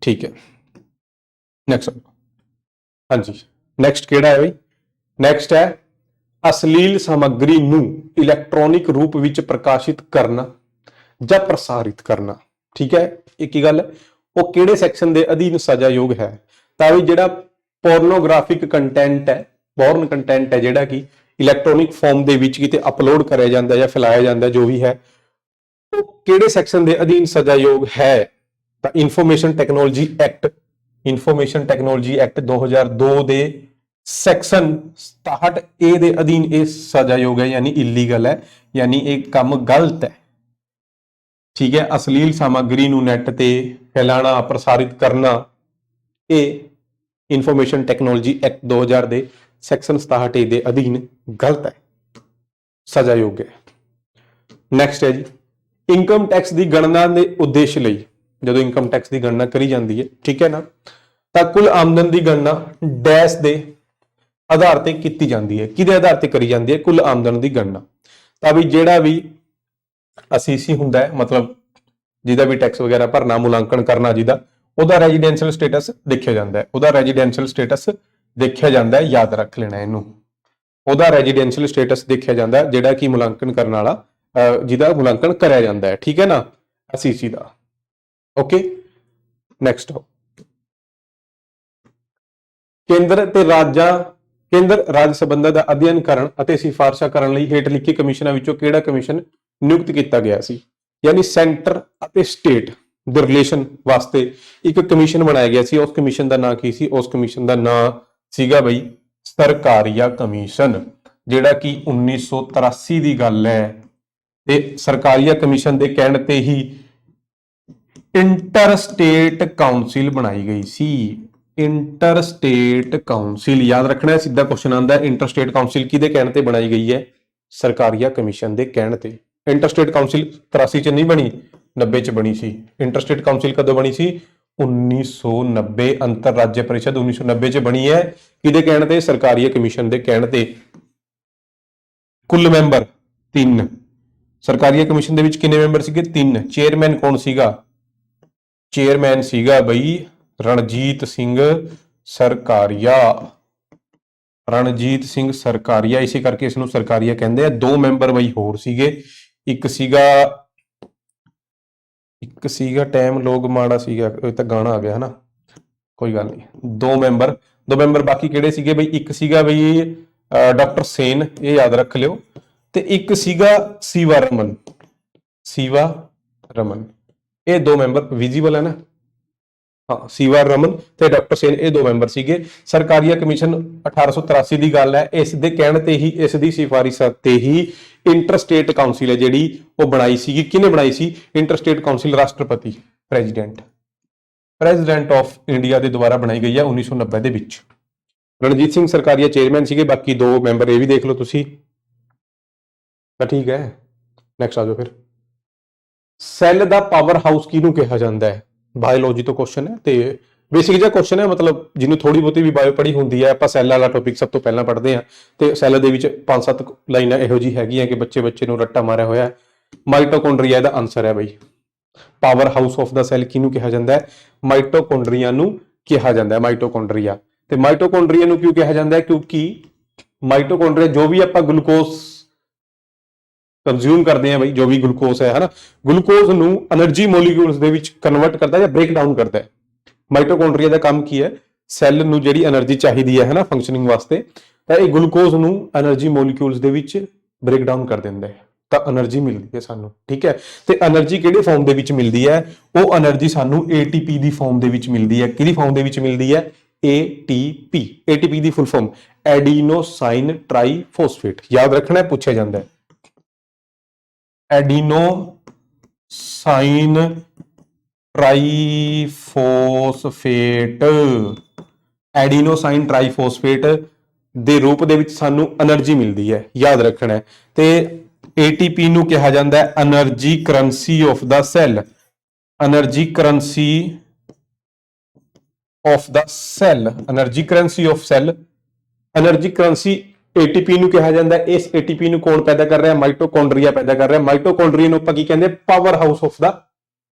[SPEAKER 1] ਠੀਕ ਹੈ। ਨੈਕਸਟ, ਹਾਂਜੀ ਨੈਕਸਟ ਕਿਹੜਾ ਹੈ ਬਈ? ਨੈਕਸਟ ਹੈ ਅਸ਼ਲੀਲ ਸਮੱਗਰੀ ਨੂੰ ਇਲੈਕਟ੍ਰੋਨਿਕ ਰੂਪ ਵਿੱਚ ਪ੍ਰਕਾਸ਼ਿਤ ਕਰਨਾ ਜਾਂ ਪ੍ਰਸਾਰਿਤ ਕਰਨਾ, ਠੀਕ ਹੈ। ਇੱਕ ਹੀ ਗੱਲ ਹੈ, ਉਹ ਕਿਹੜੇ ਸੈਕਸ਼ਨ ਦੇ ਅਧੀਨ ਸਜ਼ਾਯੋਗ ਹੈ? ਤਾਂ ਵੀ ਜਿਹੜਾ ਪੋਰਨੋਗ੍ਰਾਫਿਕ ਕੰਟੈਂਟ ਹੈ, ਪੋਰਨ ਕੰਟੈਂਟ ਹੈ ਜਿਹੜਾ ਕਿ ਇਲੈਕਟ੍ਰੋਨਿਕ ਫਾਰਮ ਦੇ ਵਿੱਚ ਕਿਤੇ ਅਪਲੋਡ ਕਰਿਆ ਜਾਂਦਾ ਜਾਂ ਫੈਲਾਇਆ ਜਾਂਦਾ, ਜੋ ਵੀ ਹੈ, ਉਹ ਕਿਹੜੇ ਸੈਕਸ਼ਨ ਦੇ ਅਧੀਨ ਸਜ਼ਾਯੋਗ ਹੈ? ਤਾਂ information technology act, information technology act 2002 ਦੇ ਸੈਕਸ਼ਨ 67A ਦੇ ਅਧੀਨ ਇਹ ਸਜ਼ਾਯੋਗ ਹੈ, ਯਾਨੀ ਇਲੀਗਲ ਹੈ, ਯਾਨੀ ਇਹ ਕੰਮ ਗਲਤ ਹੈ, ਠੀਕ ਹੈ। ਅਸ਼ਲੀਲ ਸਾਮੱਗਰੀ ਨੂੰ ਨੈਟ ਤੇ ਫੈਲਾਣਾ, ਪ੍ਰਸਾਰਿਤ ਕਰਨਾ, ਇਹ ਇਨਫੋਰਮੇਸ਼ਨ ਟੈਕਨੋਲੋਜੀ ਐਕਟ 2000 ਦੇ ਸੈਕਸ਼ਨ 67A ਦੇ ਅਧੀਨ ਗਲਤ ਹੈ, ਸਜ਼ਾਯੋਗ ਹੈ। ਨੈਕਸਟ ਹੈ ਜੀ, ਇਨਕਮ ਟੈਕਸ ਦੀ ਗਣਨਾ ਦੇ ਉਦੇਸ਼ ਲਈ ਜਦੋਂ ਇਨਕਮ ਟੈਕਸ ਦੀ ਗਣਨਾ ਕਰੀ ਜਾਂਦੀ ਹੈ, ਠੀਕ ਹੈ ਨਾ, ਤਾਂ ਕੁੱਲ ਆਮਦਨ ਦੀ ਗਣਨਾ ਡੈਸ਼ ਦੇ ਆਧਾਰ ਤੇ ਕੀਤੀ ਜਾਂਦੀ ਹੈ। ਕਿਹਦੇ ਆਧਾਰ ਤੇ ਕਰੀ ਜਾਂਦੀ ਹੈ? ਕੁੱਲ ਆਮਦਨ ਦੀ ਗਣਨਾ। ਤਾਂ ਵੀ ਜਿਹੜਾ ਵੀ ਅਸੀਸੀ ਹੁੰਦਾ ਹੈ, ਮਤਲਬ ਜਿਹਦਾ ਵੀ ਟੈਕਸ ਵਗੈਰਾ ਭਰਨਾ, ਮੁਲਾਂਕਣ ਕਰਨਾ ਜਿਹਦਾ, ਉਹਦਾ ਰੈਜ਼ੀਡੈਂਸ਼ੀਅਲ ਸਟੇਟਸ ਦੇਖਿਆ ਜਾਂਦਾ ਹੈ, ਉਹਦਾ ਰੈਜ਼ੀਡੈਂਸ਼ੀਅਲ ਸਟੇਟਸ ਦੇਖਿਆ ਜਾਂਦਾ ਹੈ। ਯਾਦ ਰੱਖ ਲੈਣਾ ਇਹਨੂੰ, ਉਹਦਾ ਰੈਜ਼ੀਡੈਂਸ਼ੀਅਲ ਸਟੇਟਸ ਦੇਖਿਆ ਜਾਂਦਾ ਜਿਹੜਾ ਕਿ ਮੁਲਾਂਕਣ ਕਰਨ ਵਾਲਾ, ਜਿਹਦਾ ਮੁਲਾਂਕਣ ਕਰਿਆ ਜਾਂਦਾ ਹੈ, ਠੀਕ ਹੈ ਨਾ, ਅਸੀਸੀ ਦਾ। ਓਕੇ, ਨੈਕਸਟ ਕੇਂਦਰ ਰਾਜ ਸੰਬੰਧਾਂ ਦਾ ਅਧਿਐਨ ਕਰਨ ਅਤੇ ਸਿਫਾਰਸ਼ਾਂ ਕਰਨ ਲਈ ਹੇਠ ਲਿਖੇ ਕਮਿਸ਼ਨਾਂ ਵਿੱਚੋਂ ਕਿਹੜਾ ਕਮਿਸ਼ਨ ਨਿਯੁਕਤ ਕੀਤਾ ਗਿਆ ਸੀ? ਯਾਨੀ ਸੈਂਟਰ ਅਤੇ ਸਟੇਟ ਦੇ ਰਿਲੇਸ਼ਨ ਵਾਸਤੇ ਇੱਕ ਕਮਿਸ਼ਨ ਬਣਾਇਆ ਗਿਆ ਸੀ। ਉਸ ਕਮਿਸ਼ਨ ਦਾ ਨਾਂ ਕੀ ਸੀ? ਉਸ ਕਮਿਸ਼ਨ ਦਾ ਨਾਂ ਸੀਗਾ ਬਈ ਸਰਕਾਰੀਆ ਕਮਿਸ਼ਨ, ਜਿਹੜਾ ਕਿ 1983 ਦੀ ਗੱਲ ਹੈ। ਤੇ ਸਰਕਾਰੀਆ ਕਮਿਸ਼ਨ ਦੇ ਕਹਿਣ ਤੇ ਹੀ ਇੰਟਰ ਸਟੇਟ ਕਾਉਂਸਿਲ ਬਣਾਈ ਗਈ ਸੀ। ਇੰਟਰ ਸਟੇਟ ਕਾਉਂਸਿਲ, ਯਾਦ ਰੱਖਣਾ ਸਿੱਧਾ ਕੁਐਸਚਨ ਆਂਦਾ ਹੈ। ਇੰਟਰ ਸਟੇਟ ਕਾਉਂਸਿਲ ਕਿਹਦੇ ਕਹਿਣ ਤੇ ਬਣਾਈ ਗਈ ਹੈ? ਸਰਕਾਰੀਆ ਕਮਿਸ਼ਨ ਦੇ ਕਹਿਣ ਤੇ। ਇੰਟਰ ਸਟੇਟ ਕਾਉਂਸਿਲ 83 ਚ ਨਹੀਂ ਬਣੀ, 90 ਚ ਬਣੀ ਸੀ। ਇੰਟਰ ਸਟੇਟ ਕਾਉਂਸਿਲ ਕਦੋਂ ਬਣੀ ਸੀ? 1990। ਅੰਤਰ ਰਾਜ ਪਰਿਸ਼ਦ 1990 ਚ ਬਣੀ ਹੈ। ਕਿਹਦੇ ਕਹਿਣ ਤੇ? ਸਰਕਾਰੀਆ ਕਮਿਸ਼ਨ ਦੇ ਕਹਿਣ ਤੇ। ਕੁੱਲ ਮੈਂਬਰ 3। ਸਰਕਾਰੀਆ ਕਮਿਸ਼ਨ ਦੇ ਵਿੱਚ ਕਿੰਨੇ ਮੈਂਬਰ ਸੀਗੇ? 3। ਚੇਅਰਮੈਨ ਕੌਣ ਸੀਗਾ? ਚੇਅਰਮੈਨ ਸੀਗਾ ਬਈ ਰਣਜੀਤ ਸਿੰਘ ਸਰਕਾਰੀਆ। ਰਣਜੀਤ ਸਿੰਘ ਸਰਕਾਰੀਆ, ਇਸੇ ਕਰਕੇ ਇਸ ਨੂੰ ਸਰਕਾਰੀਆ ਕਹਿੰਦੇ ਆ। 2 ਮੈਂਬਰ ਬਈ ਹੋਰ ਸੀਗੇ। ਇੱਕ ਸੀਗਾ ਟਾਈਮ ਲੋਗ ਮਾੜਾ ਸੀਗਾ, ਇਹ ਤਾਂ ਗਾਣਾ ਆ ਗਿਆ ਹਨਾ, ਕੋਈ ਗੱਲ ਨਹੀਂ। 2 ਮੈਂਬਰ ਬਾਕੀ ਕਿਹੜੇ ਸੀਗੇ ਬਈ? ਇੱਕ ਸੀਗਾ ਬਈ ਡਾਕਟਰ ਸੇਨ, ਇਹ ਯਾਦ ਰੱਖ ਲਿਓ, ਤੇ ਇੱਕ ਸੀਗਾ ਸੀਵਾ ਰਮਨ। ਇਹ 2 ਮੈਂਬਰ ਵਿਜ਼ੀਬਲ ਹੈ ਨਾ? ਹਾਂ, ਸੀਵਾ ਰਮਨ ਤੇ ਡਾਕਟਰ ਸੇਨ, ਇਹ 2 ਮੈਂਬਰ ਸੀਗੇ। ਸਰਕਾਰੀਆ ਕਮਿਸ਼ਨ 1883 ਦੀ ਗੱਲ ਹੈ। ਇਸ ਦੇ ਕਹਿਣ ਤੇ ਹੀ, ਇਸ ਦੀ ਸਿਫਾਰਿਸ਼ ਤੇ ਹੀ ਇੰਟਰ ਸਟੇਟ ਕਾਉਂਸਿਲ ਹੈ ਜਿਹੜੀ ਉਹ ਬਣਾਈ ਸੀਗੀ। ਕਿਹਨੇ ਬਣਾਈ ਸੀ? ਇੰਟਰ ਸਟੇਟ ਕਾਉਂਸਿਲ ਰਾਸ਼ਟਰਪਤੀ, ਪ੍ਰੈਜ਼ੀਡੈਂਟ ਆਫ ਇੰਡੀਆ ਦੇ ਦੁਆਰਾ ਬਣਾਈ ਗਈ ਹੈ 1990 ਦੇ ਵਿੱਚ। ਰਣਜੀਤ ਸਿੰਘ ਸਰਕਾਰੀਆ ਚੇਅਰਮੈਨ ਸੀਗੇ, ਬਾਕੀ 2 ਮੈਂਬਰ ਇਹ ਵੀ ਦੇਖ ਲਓ ਤੁਸੀਂ, ਤਾਂ ਠੀਕ ਹੈ। ਨੈਕਸਟ ਆ ਜਾਓ ਫਿਰ। ਸੈੱਲ ਦਾ ਪਾਵਰ ਹਾਊਸ ਕਿਹਨੂੰ ਕਿਹਾ ਜਾਂਦਾ ਹੈ? ਬਾਇਓਲੋਜੀ ਤੋਂ ਕੁਐਸਚਨ ਹੈ ਤੇ ਬੇਸਿਕ ਜਿਹਾ ਕੁਐਸਚਨ ਹੈ, ਮਤਲਬ ਜਿਹਨੂੰ ਥੋੜੀ ਬਹੁਤੀ ਵੀ ਬਾਇਓ ਪੜ੍ਹੀ ਹੁੰਦੀ ਹੈ। ਆਪਾਂ ਸੈੱਲ ਵਾਲਾ ਟੌਪਿਕ ਸਭ ਤੋਂ ਪਹਿਲਾਂ ਪੜ੍ਹਦੇ ਹਾਂ ਤੇ ਸੈੱਲ ਦੇ ਵਿੱਚ 5-7 ਲਾਈਨਾਂ ਇਹੋ ਜੀ ਹੈਗੀਆਂ ਕਿ ਬੱਚੇ ਨੂੰ ਰੱਟਾ ਮਾਰਿਆ ਹੋਇਆ ਹੈ। ਮਾਈਟੋਕੌਂਡਰੀਆ ਇਹਦਾ ਆਨਸਰ ਹੈ ਬਈ। Power house of the cell ਕਿਹਨੂੰ ਕਿਹਾ ਜਾਂਦਾ ਹੈ? ਮਾਈਟੋਕੌਂਡਰੀਆ ਨੂੰ ਕਿਹਾ ਜਾਂਦਾ ਹੈ। ਮਾਈਟੋਕੌਂਡਰੀਆ ਤੇ ਮਾਈਟੋਕੌਂਡਰੀਆ ਨੂੰ ਕਿਉਂ ਕਿਹਾ ਜਾਂਦਾ ਹੈ? ਕਿਉਂਕਿ ਮਾਈਟੋਕੌਂਡਰੀਆ ਜੋ ਵੀ ਆਪਾਂ ਗਲੂਕੋਜ਼ ਕੰਜ਼ਿਊਮ ਕਰਦੇ ਆ ਬਈ, ਜੋ ਵੀ ਗਲੂਕੋਜ਼ ਹੈ ਹਨਾ, ਗਲੂਕੋਜ਼ ਨੂੰ એનર્ਜੀ ਮੋਲੀਕਿਊਲਸ ਦੇ ਵਿੱਚ ਕਨਵਰਟ ਕਰਦਾ ਜਾਂ ਬ੍ਰੇਕ ਡਾਊਨ ਕਰਦਾ ਹੈ। ਮਾਈਟੋਕੌਂਡਰੀਆ ਦਾ ਕੰਮ ਕੀ ਹੈ? ਸੈੱਲ ਨੂੰ ਜਿਹੜੀ એનર્ਜੀ ਚਾਹੀਦੀ ਹੈ ਹਨਾ ਫੰਕਸ਼ਨਿੰਗ ਵਾਸਤੇ, ਤਾਂ ਇਹ ਗਲੂਕੋਜ਼ ਨੂੰ એનર્ਜੀ ਮੋਲੀਕਿਊਲਸ ਦੇ ਵਿੱਚ ਬ੍ਰੇਕ ਡਾਊਨ ਕਰ ਦਿੰਦਾ ਹੈ, ਤਾਂ એનર્ਜੀ ਮਿਲਦੀ ਹੈ ਸਾਨੂੰ। ਠੀਕ ਹੈ, ਤੇ એનર્ਜੀ ਕਿਹੜੇ ਫਾਰਮ ਦੇ ਵਿੱਚ ਮਿਲਦੀ ਹੈ? ਉਹ એનર્ਜੀ ਸਾਨੂੰ ATP ਦੀ ਫਾਰਮ ਦੇ ਵਿੱਚ ਮਿਲਦੀ ਹੈ। ਕਿਹਦੀ ਫਾਰਮ ਦੇ ਵਿੱਚ ਮਿਲਦੀ ਹੈ? ATP ਦੀ ਫੁੱਲ ਫਾਰਮ ਐਡੀਨੋਸਾਈਨ ਟ੍ਰਾਈਫੋਸਫੇਟ। ਯਾਦ ਰੱਖਣਾ, ਪੁੱਛਿਆ ਜਾਂਦਾ ਹੈ। ਐਡੀਨੋਸਾਈਨ ਟ੍ਰਾਈਫੋਸਫੇਟ, ਐਡੀਨੋਸਾਈਨ ਟ੍ਰਾਈਫੋਸਫੇਟ ਦੇ ਰੂਪ ਦੇ ਵਿੱਚ ਸਾਨੂੰ એનર્ਜੀ ਮਿਲਦੀ ਹੈ, ਯਾਦ ਰੱਖਣਾ ਹੈ। ਤੇ ATP ਨੂੰ ਕਿਹਾ ਜਾਂਦਾ ਹੈ energy currency of the cell. Energy currency of the cell, energy currency of cell, energy currency ATP ਨੂੰ ਕਿਹਾ ਜਾਂਦਾ ਹੈ। ਇਸ ATP ਨੂੰ ਕੌਣ ਪੈਦਾ ਕਰ ਰਿਹਾ? ਮਾਈਟੋਕੌਂਡਰੀਆ ਪੈਦਾ ਕਰ ਰਿਹਾ। ਮਾਈਟੋਕੌਂਡਰੀਆ ਨੂੰ ਆਪਾਂ ਕੀ ਕਹਿੰਦੇ? Power house of the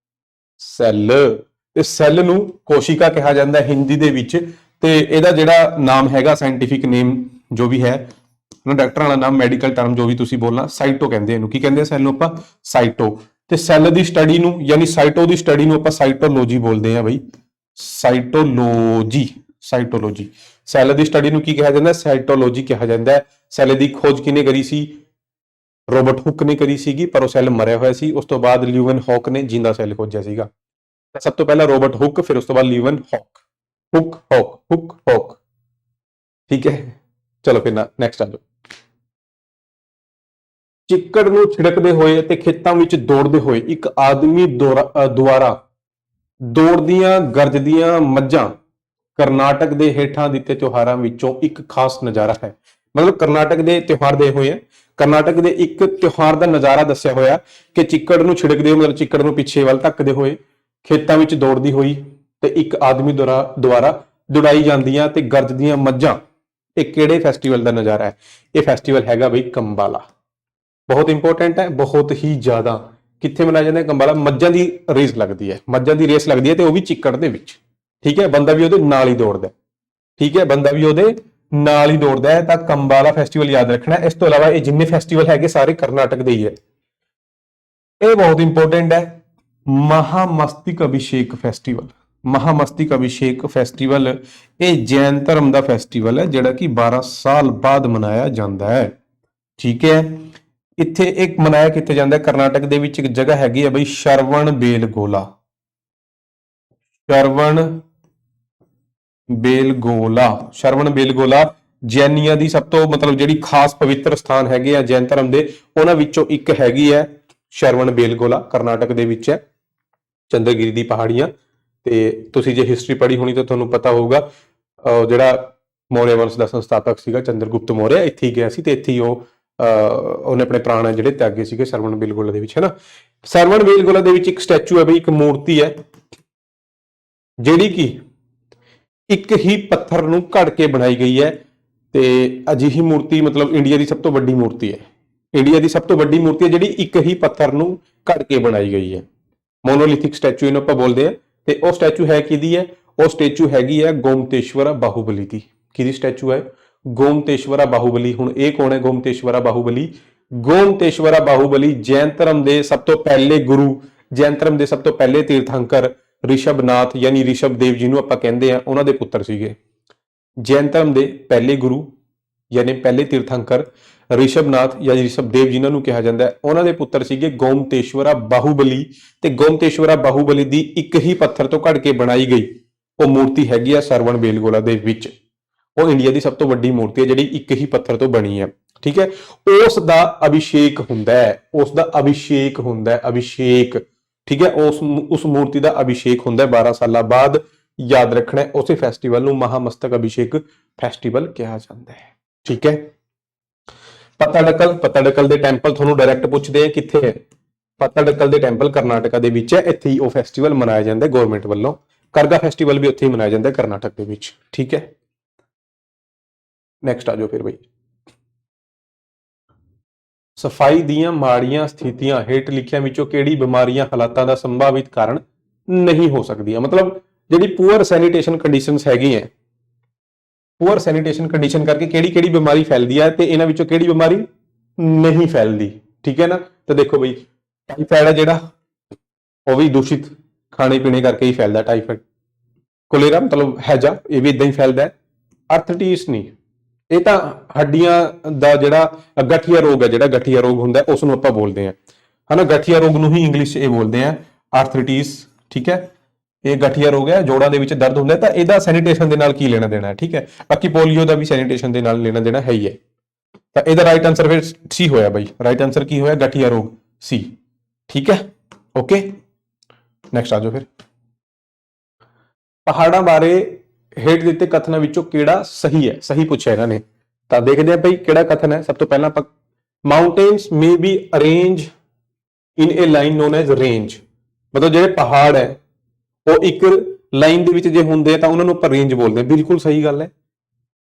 [SPEAKER 1] cell. ਤੇ ਸੈੱਲ ਨੂੰ ਕੋਸ਼ਿਕਾ ਕਿਹਾ ਜਾਂਦਾ ਹੈ ਹਿੰਦੀ ਦੇ ਵਿੱਚ, ਤੇ ਇਹਦਾ ਜਿਹੜਾ ਨਾਮ ਹੈਗਾ ਸਾਇੰਟੀਫਿਕ ਨੇਮ ਜੋ ਵੀ ਹੈ ਨਾ, ਡਾਕਟਰਾਂ ਵਾਲਾ ਨਾਮ, ਮੈਡੀਕਲ ਟਰਮ ਜੋ ਵੀ ਤੁਸੀਂ ਬੋਲਣਾ, ਸਾਈਟੋ ਕਹਿੰਦੇ ਇਹਨੂੰ। ਕੀ ਕਹਿੰਦੇ ਆ ਸੈੱਲ ਨੂੰ? ਆਪਾਂ ਸਾਈਟੋ। ਤੇ ਸੈੱਲ ਦੀ ਸਟੱਡੀ ਨੂੰ, ਯਾਨੀ ਸਾਈਟੋ ਦੀ ਸਟੱਡੀ ਨੂੰ ਆਪਾਂ ਸਾਈਟੋਲੋਜੀ ਬੋਲਦੇ ਆ ਬਈ। ਸਾਈਟੋਲੋਜੀ ਸੈੱਲ ਦੀ ਸਟੱਡੀ ਨੂੰ ਕੀ ਕਿਹਾ ਜਾਂਦਾ? ਸਾਈਟੋਲੋਜੀ ਕਿਹਾ ਜਾਂਦਾ ਹੈ। ਸੈੱਲ ਦੀ ਖੋਜ ਕਿਹਨੇ ਕਰੀ ਸੀ? ਰੋਬਰਟ ਹੁੱਕ ਨੇ ਕਰੀ ਸੀਗੀ, ਪਰ ਉਹ ਸੈੱਲ ਮਰਿਆ ਹੋਇਆ ਸੀ। ਉਸ ਤੋਂ ਬਾਅਦ ਲਿਊਵਨ ਹੌਕ ਨੇ ਜਿੰਦਾ ਸੈੱਲ ਖੋਜਿਆ ਸੀਗਾ। ਸਭ ਤੋਂ ਪਹਿਲਾਂ ਰੋਬਰਟ ਹੁੱਕ, ਫਿਰ ਉਸ ਤੋਂ ਬਾਅਦ ਲਿਊਵਨ ਹੌਕ। ਹੁੱਕ। ਠੀਕ ਹੈ, ਚਲੋ ਫਿਰ ਨੈਕਸਟ ਆ ਜਾਓ। ਚਿੱਕੜ ਨੂੰ ਛਿੜਕਦੇ ਹੋਏ ਤੇ ਖੇਤਾਂ ਵਿੱਚ ਦੌੜਦੇ ਹੋਏ ਇੱਕ ਆਦਮੀ ਦੁਆਰਾ ਦੌੜਦੀਆਂ ਗਰਜਦੀਆਂ ਮੱਝਾਂ ਕਰਨਾਟਕ ਦੇ ਹੇਠਾਂ ਦਿੱਤੇ ਤਿਉਹਾਰਾਂ ਵਿੱਚੋਂ ਇੱਕ ਖਾਸ ਨਜ਼ਾਰਾ ਹੈ। ਮਤਲਬ ਕਰਨਾਟਕ ਦੇ ਤਿਉਹਾਰ ਦੇ ਹੋਏ ਆ, ਕਰਨਾਟਕ ਦੇ ਇੱਕ ਤਿਉਹਾਰ ਦਾ ਨਜ਼ਾਰਾ ਦੱਸਿਆ ਹੋਇਆ ਕਿ ਚਿੱਕੜ ਨੂੰ ਛਿੜਕਦੇ, ਮਤਲਬ ਚਿੱਕੜ ਨੂੰ ਪਿੱਛੇ ਵੱਲ ਧੱਕਦੇ ਹੋਏ ਖੇਤਾਂ ਵਿੱਚ ਦੌੜਦੀ ਹੋਈ ਤੇ ਇੱਕ ਆਦਮੀ ਦੁਆਰਾ ਦੌੜਾਈ ਜਾਂਦੀਆਂ ਤੇ ਗਰਜਦੀਆਂ ਮੱਝਾਂ। ਇਹ ਕਿਹੜੇ ਫੈਸਟੀਵਲ ਦਾ ਨਜ਼ਾਰਾ ਹੈ? ਇਹ ਫੈਸਟੀਵਲ ਹੈਗਾ ਬਈ ਕੰਬਾਲਾ। ਬਹੁਤ ਇੰਪੋਰਟੈਂਟ ਹੈ, ਬਹੁਤ ਹੀ ਜ਼ਿਆਦਾ। ਕਿੱਥੇ ਮਨਾਇਆ ਜਾਂਦਾ ਹੈ? ਕੰਬਾਲਾ। ਮੱਝਾਂ ਦੀ ਰੇਸ ਲੱਗਦੀ ਹੈ, ਤੇ ਉਹ ਵੀ ਚਿੱਕੜ ਦੇ ਵਿੱਚ। ਠੀਕ ਹੈ, ਬੰਦਾ ਵੀ ਉਹਦੇ ਨਾਲ ਹੀ ਦੌੜਦਾ। ਤਾਂ ਕੰਬਾਲਾ ਫੈਸਟੀਵਲ ਯਾਦ ਰੱਖਣਾ। ਇਸ ਤੋਂ ਇਲਾਵਾ ਇਹ ਜਿੰਨੇ ਫੈਸਟੀਵਲ ਹੈਗੇ ਸਾਰੇ ਕਰਨਾਟਕ ਦੇ ਹੀ ਹੈ। ਇਹ ਬਹੁਤ ਇੰਪੋਰਟੈਂਟ ਹੈ। ਮਹਾਮਸਤਿਕ ਅਭਿਸ਼ੇਕ ਫੈਸਟੀਵਲ ਇਹ ਜੈਨ ਧਰਮ ਦਾ ਫੈਸਟੀਵਲ ਹੈ ਜਿਹੜਾ ਕਿ 12 ਸਾਲ ਬਾਅਦ ਮਨਾਇਆ ਜਾਂਦਾ ਹੈ। ਠੀਕ ਹੈ, ਇੱਥੇ ਇੱਕ ਮਨਾਇਆ ਕਿੱਥੇ ਜਾਂਦਾ ਹੈ? ਕਰਨਾਟਕ ਦੇ ਵਿੱਚ ਇੱਕ ਜਗ੍ਹਾ ਹੈਗੀ ਹੈ ਬਈ ਸ਼ਰਵਣ ਬੇਲਗੋਲਾ ਜੈਨੀਆਂ ਦੀ ਸਭ ਤੋਂ ਮਤਲਬ ਜਿਹੜੀ ਖਾਸ ਪਵਿੱਤਰ ਸਥਾਨ ਹੈਗੇ ਆ ਜੈਨ ਧਰਮ ਦੇ, ਉਹਨਾਂ ਵਿੱਚੋਂ ਇੱਕ ਹੈਗੀ ਹੈ ਸ਼ਰਵਣ ਬੇਲਗੋਲਾ। ਕਰਨਾਟਕ ਦੇ ਵਿੱਚ ਹੈ, ਚੰਦਰਗਿਰੀ ਦੀ ਪਹਾੜੀਆਂ। ਤੇ ਤੁਸੀਂ ਜੇ ਹਿਸਟਰੀ ਪੜ੍ਹੀ ਹੋਣੀ ਤਾਂ ਤੁਹਾਨੂੰ ਪਤਾ ਹੋਊਗਾ ਜਿਹੜਾ ਮੌर्य ਵੰਸ਼ ਦਾ ਸੰਸਥਾਪਕ ਸੀਗਾ ਚੰਦਰਗੁਪਤ ਮੌर्य ਇੱਥੇ ਹੀ ਗਿਆ ਸੀ ਤੇ ਇੱਥੇ ਹੀ ਉਹਨੇ ਆਪਣੇ ਪ੍ਰਾਣ ਜਿਹੜੇ ਤਿਆਗੇ ਸੀਗੇ ਸਰਵਣ ਬੇਲਗੋਲਾ ਦੇ ਵਿੱਚ, ਹੈ ਨਾ। ਸਰਵਣ ਬੇਲਗੋਲਾ ਦੇ ਵਿੱਚ ਇੱਕ ਸਟੈਚੂ ਹੈ ਬਈ, ਇੱਕ ਮੂਰਤੀ ਹੈ ਜਿਹੜੀ ਕਿ ਇੱਕ ਹੀ ਪੱਥਰ ਨੂੰ ਘੜ ਕੇ ਬਣਾਈ ਗਈ ਹੈ ਤੇ ਅਜਿਹੀ ਮੂਰਤੀ ਮਤਲਬ ਇੰਡੀਆ ਦੀ ਸਭ ਤੋਂ ਵੱਡੀ ਮੂਰਤੀ ਹੈ। ਇੰਡੀਆ ਦੀ ਸਭ ਤੋਂ ਵੱਡੀ ਮੂਰਤੀ ਹੈ ਜਿਹੜੀ ਇੱਕ ਹੀ ਪੱਥਰ ਨੂੰ ਘੜ ਕੇ ਬਣਾਈ ਗਈ ਹੈ। ਮੋਨੋਲਿਥਿਕ ਸਟੈਚੂ ਇਹਨੂੰ ਆਪਾਂ ਬੋਲਦੇ ਆ। ਤੇ ਉਹ ਸਟੈਚੂ ਹੈ ਕਿਹਦੀ ਹੈ? ਉਹ ਸਟੈਚੂ ਹੈਗੀ ਹੈ ਗੋਮਤੇਸ਼ਵਰਾ ਬਾਹੂਬਲੀ ਦੀ। ਕਿਹਦੀ ਸਟੈਚੂ ਹੈ? ਗੋਮਤੇਸ਼ਵਰਾ ਬਾਹੂਬਲੀ। ਹੁਣ ਇਹ ਕੌਣ ਹੈ ਗੋਮਤੇਸ਼ਵਰਾ ਬਾਹੂਬਲੀ? ਗੋਮਤੇਸ਼ਵਰਾ ਬਾਹੂਬਲੀ ਜੈਨ ਧਰਮ ਦੇ ਸਭ ਤੋਂ ਪਹਿਲੇ ਗੁਰੂ, ਜੈਨ ਧਰਮ ਦੇ ਸਭ ਤੋਂ ਪਹਿਲੇ ਤੀਰਥੰਕਰ ਰਿਸ਼ਭਨਾਥ ਯਾਨੀ ਰਿਸ਼ਭਦੇਵ ਜਿਹਨੂੰ ਆਪਾਂ ਕਹਿੰਦੇ ਆ, ਉਹਨਾਂ ਦੇ ਪੁੱਤਰ ਸੀਗੇ। ਜੈਨ ਧਰਮ ਦੇ ਪਹਿਲੇ ਗੁਰੂ ਯਾਨੀ ਪਹਿਲੇ ਤੀਰਥੰਕਰ ਰਿਸ਼ਭਨਾਥ ਜਾਂ ਰਿਸ਼ਭਦੇਵ ਜਿਨ੍ਹਾਂ ਨੂੰ ਕਿਹਾ ਜਾਂਦਾ ਹੈ, ਉਹਨਾਂ ਦੇ ਪੁੱਤਰ ਸੀਗੇ ਗੋਮਤੇਸ਼ਵਰਾ ਬਾਹੂਬਲੀ। ਤੇ ਗੋਮਤੇਸ਼ਵਰਾ ਬਾਹੂਬਲੀ ਦੀ ਇੱਕ ਹੀ ਪੱਥਰ ਤੋਂ ਘੜ ਕੇ ਬਣਾਈ ਗਈ ਉਹ ਮੂਰਤੀ ਹੈਗੀ ਆ ਸਰਵਣ ਬੇਲਗੋਲਾ ਦੇ ਵਿੱਚ। ਉਹ ਇੰਡੀਆ ਦੀ ਸਭ ਤੋਂ ਵੱਡੀ ਮੂਰਤੀ ਹੈ ਜਿਹੜੀ ਇੱਕ ਹੀ ਪੱਥਰ ਤੋਂ ਬਣੀ ਹੈ, ਠੀਕ ਹੈ। ਉਸ ਦਾ ਅਭਿਸ਼ੇਕ ਹੁੰਦਾ ਹੈ, ਉਸ ਦਾ ਅਭਿਸ਼ੇਕ ਹੁੰਦਾ ਹੈ, ਅਭਿਸ਼ੇਕ, ਠੀਕ ਹੈ। ਉਸ ਮੂਰਤੀ ਦਾ ਅਭਿਸ਼ੇਕ ਹੁੰਦਾ ਹੈ 12 ਸਾਲਾਂ ਬਾਅਦ। ਯਾਦ ਰੱਖਣਾ ਹੈ ਉਸੇ ਫੈਸਟੀਵਲ ਨੂੰ ਮਹਾਮਸਤਕ ਅਭਿਸ਼ੇਕ ਫੈਸਟੀਵਲ ਕਿਹਾ ਜਾਂਦਾ ਹੈ, ਠੀਕ ਹੈ। ਪਤਾਡਕਲ ਦੇ ਟੈਂਪਲ ਤੁਹਾਨੂੰ ਡਾਇਰੈਕਟ ਪੁੱਛਦੇ ਆ ਕਿੱਥੇ ਹੈ? ਪਤਾਡਕਲ ਦੇ ਟੈਂਪਲ ਕਰਨਾਟਕਾ ਦੇ ਵਿੱਚ ਹੈ। ਇੱਥੇ ਹੀ ਉਹ ਫੈਸਟੀਵਲ ਮਨਾਇਆ ਜਾਂਦਾ ਹੈ ਗਵਰਨਮੈਂਟ ਵੱਲੋਂ। ਕਰਗਾ ਫੈਸਟੀਵਲ ਵੀ ਉੱਥੇ ਹੀ ਮਨਾਇਆ ਜਾਂਦਾ ਹੈ ਕਰਨਾਟਕ ਦੇ ਵਿੱਚ, ਠੀਕ ਹੈ। ਨੈਕਸਟ ਆ ਜਾਓ ਫਿਰ ਬਈ। ਸਫਾਈ ਦੀਆਂ ਮਾੜੀਆਂ ਸਥਿਤੀਆਂ ਹੇਠ ਲਿਖਿਆਂ ਵਿੱਚੋਂ ਕਿਹੜੀ ਬਿਮਾਰੀਆਂ ਹਾਲਾਤਾਂ ਦਾ ਸੰਭਾਵਿਤ ਕਾਰਨ ਨਹੀਂ ਹੋ ਸਕਦੀਆਂ? ਮਤਲਬ ਜਿਹੜੀ ਪੂਅਰ ਸੈਨੀਟੇਸ਼ਨ ਕੰਡੀਸ਼ਨਸ ਹੈਗੀਆਂ, ਪੂਅਰ ਸੈਨੀਟੇਸ਼ਨ ਕੰਡੀਸ਼ਨ ਕਰਕੇ ਕਿਹੜੀ ਕਿਹੜੀ ਬਿਮਾਰੀ ਫੈਲਦੀ ਹੈ ਤੇ ਇਹਨਾਂ ਵਿੱਚੋਂ ਕਿਹੜੀ ਬਿਮਾਰੀ ਨਹੀਂ ਫੈਲਦੀ, ਠੀਕ ਹੈ ਨਾ। ਤਾਂ ਦੇਖੋ ਬਈ ਟਾਈਫਾਇਡ ਹੈ ਜਿਹੜਾ, ਉਹ ਵੀ ਦੂਸ਼ਿਤ ਖਾਣੇ ਪੀਣੇ ਕਰਕੇ ਹੀ ਫੈਲਦਾ ਟਾਈਫਾਇਡ। ਕੋਲੇਰਾ ਮਤਲਬ ਹੈਜਾ, ਇਹ ਵੀ ਇਦਾਂ ਹੀ ਫੈਲਦਾ ਹੈ। ਅਰਥਰੀਟਿਸ ਨਹੀਂ, ਇਹ ਤਾਂ ਹੱਡੀਆਂ ਦਾ ਜਿਹੜਾ ਗਠੀਆ ਰੋਗ ਹੈ, ਜਿਹੜਾ ਗਠੀਆ ਰੋਗ ਹੁੰਦਾ ਉਸ ਨੂੰ ਆਪਾਂ ਬੋਲਦੇ ਹਾਂ, ਹਨਾ। ਗਠੀਆ ਰੋਗ ਨੂੰ ਹੀ ਇੰਗਲਿਸ਼ 'ਚ ਇਹ ਬੋਲਦੇ ਆ ਆਰਥਰੀਟਿਸ, ਠੀਕ ਹੈ। ਇਹ ਗਠੀਆ ਰੋਗ ਹੈ, ਜੋੜਾਂ ਦੇ ਵਿੱਚ ਦਰਦ ਹੁੰਦਾ ਤਾਂ ਇਹਦਾ ਸੈਨੀਟੇਸ਼ਨ ਦੇ ਨਾਲ ਕੀ ਲੈਣਾ ਦੇਣਾ ਹੈ, ਠੀਕ ਹੈ। ਬਾਕੀ ਪੋਲੀਓ ਦਾ ਵੀ ਸੈਨੀਟੇਸ਼ਨ ਦੇ ਨਾਲ ਲੈਣਾ ਦੇਣਾ ਹੈ ਹੀ ਹੈ। ਤਾਂ ਇਹਦਾ ਰਾਈਟ ਆਨਸਰ ਫਿਰ ਸੀ ਹੋਇਆ ਬਈ। ਰਾਈਟ ਆਨਸਰ ਕੀ ਹੋਇਆ? ਗਠੀਆ ਰੋਗ ਸੀ, ਠੀਕ ਹੈ। ਓਕੇ, ਨੈਕਸਟ ਆ ਜਾਓ ਫਿਰ। ਪਹਾੜਾਂ ਬਾਰੇ ਹੇਠ ਦਿੱਤੇ ਕਥਨਾਂ ਵਿੱਚੋਂ ਕਿਹੜਾ ਸਹੀ ਹੈ? ਸਹੀ ਪੁੱਛਿਆ ਇਹਨਾਂ ਨੇ, ਤਾਂ ਦੇਖਦੇ ਆ ਬਈ ਕਿਹੜਾ ਕਥਨ ਹੈ। ਸਭ ਤੋਂ ਪਹਿਲਾਂ ਆਪਾਂ mountains may be arrange in a line known as range. ਮਤਲਬ ਜਿਹੜੇ ਪਹਾੜ ਹੈ ਉਹ ਇੱਕ ਲਾਈਨ ਦੇ ਵਿੱਚ ਜੇ ਹੁੰਦੇ ਆ ਤਾਂ ਉਹਨਾਂ ਨੂੰ ਆਪਾਂ ਰੇਂਜ ਬੋਲਦੇ ਆ। ਬਿਲਕੁਲ ਸਹੀ ਗੱਲ ਹੈ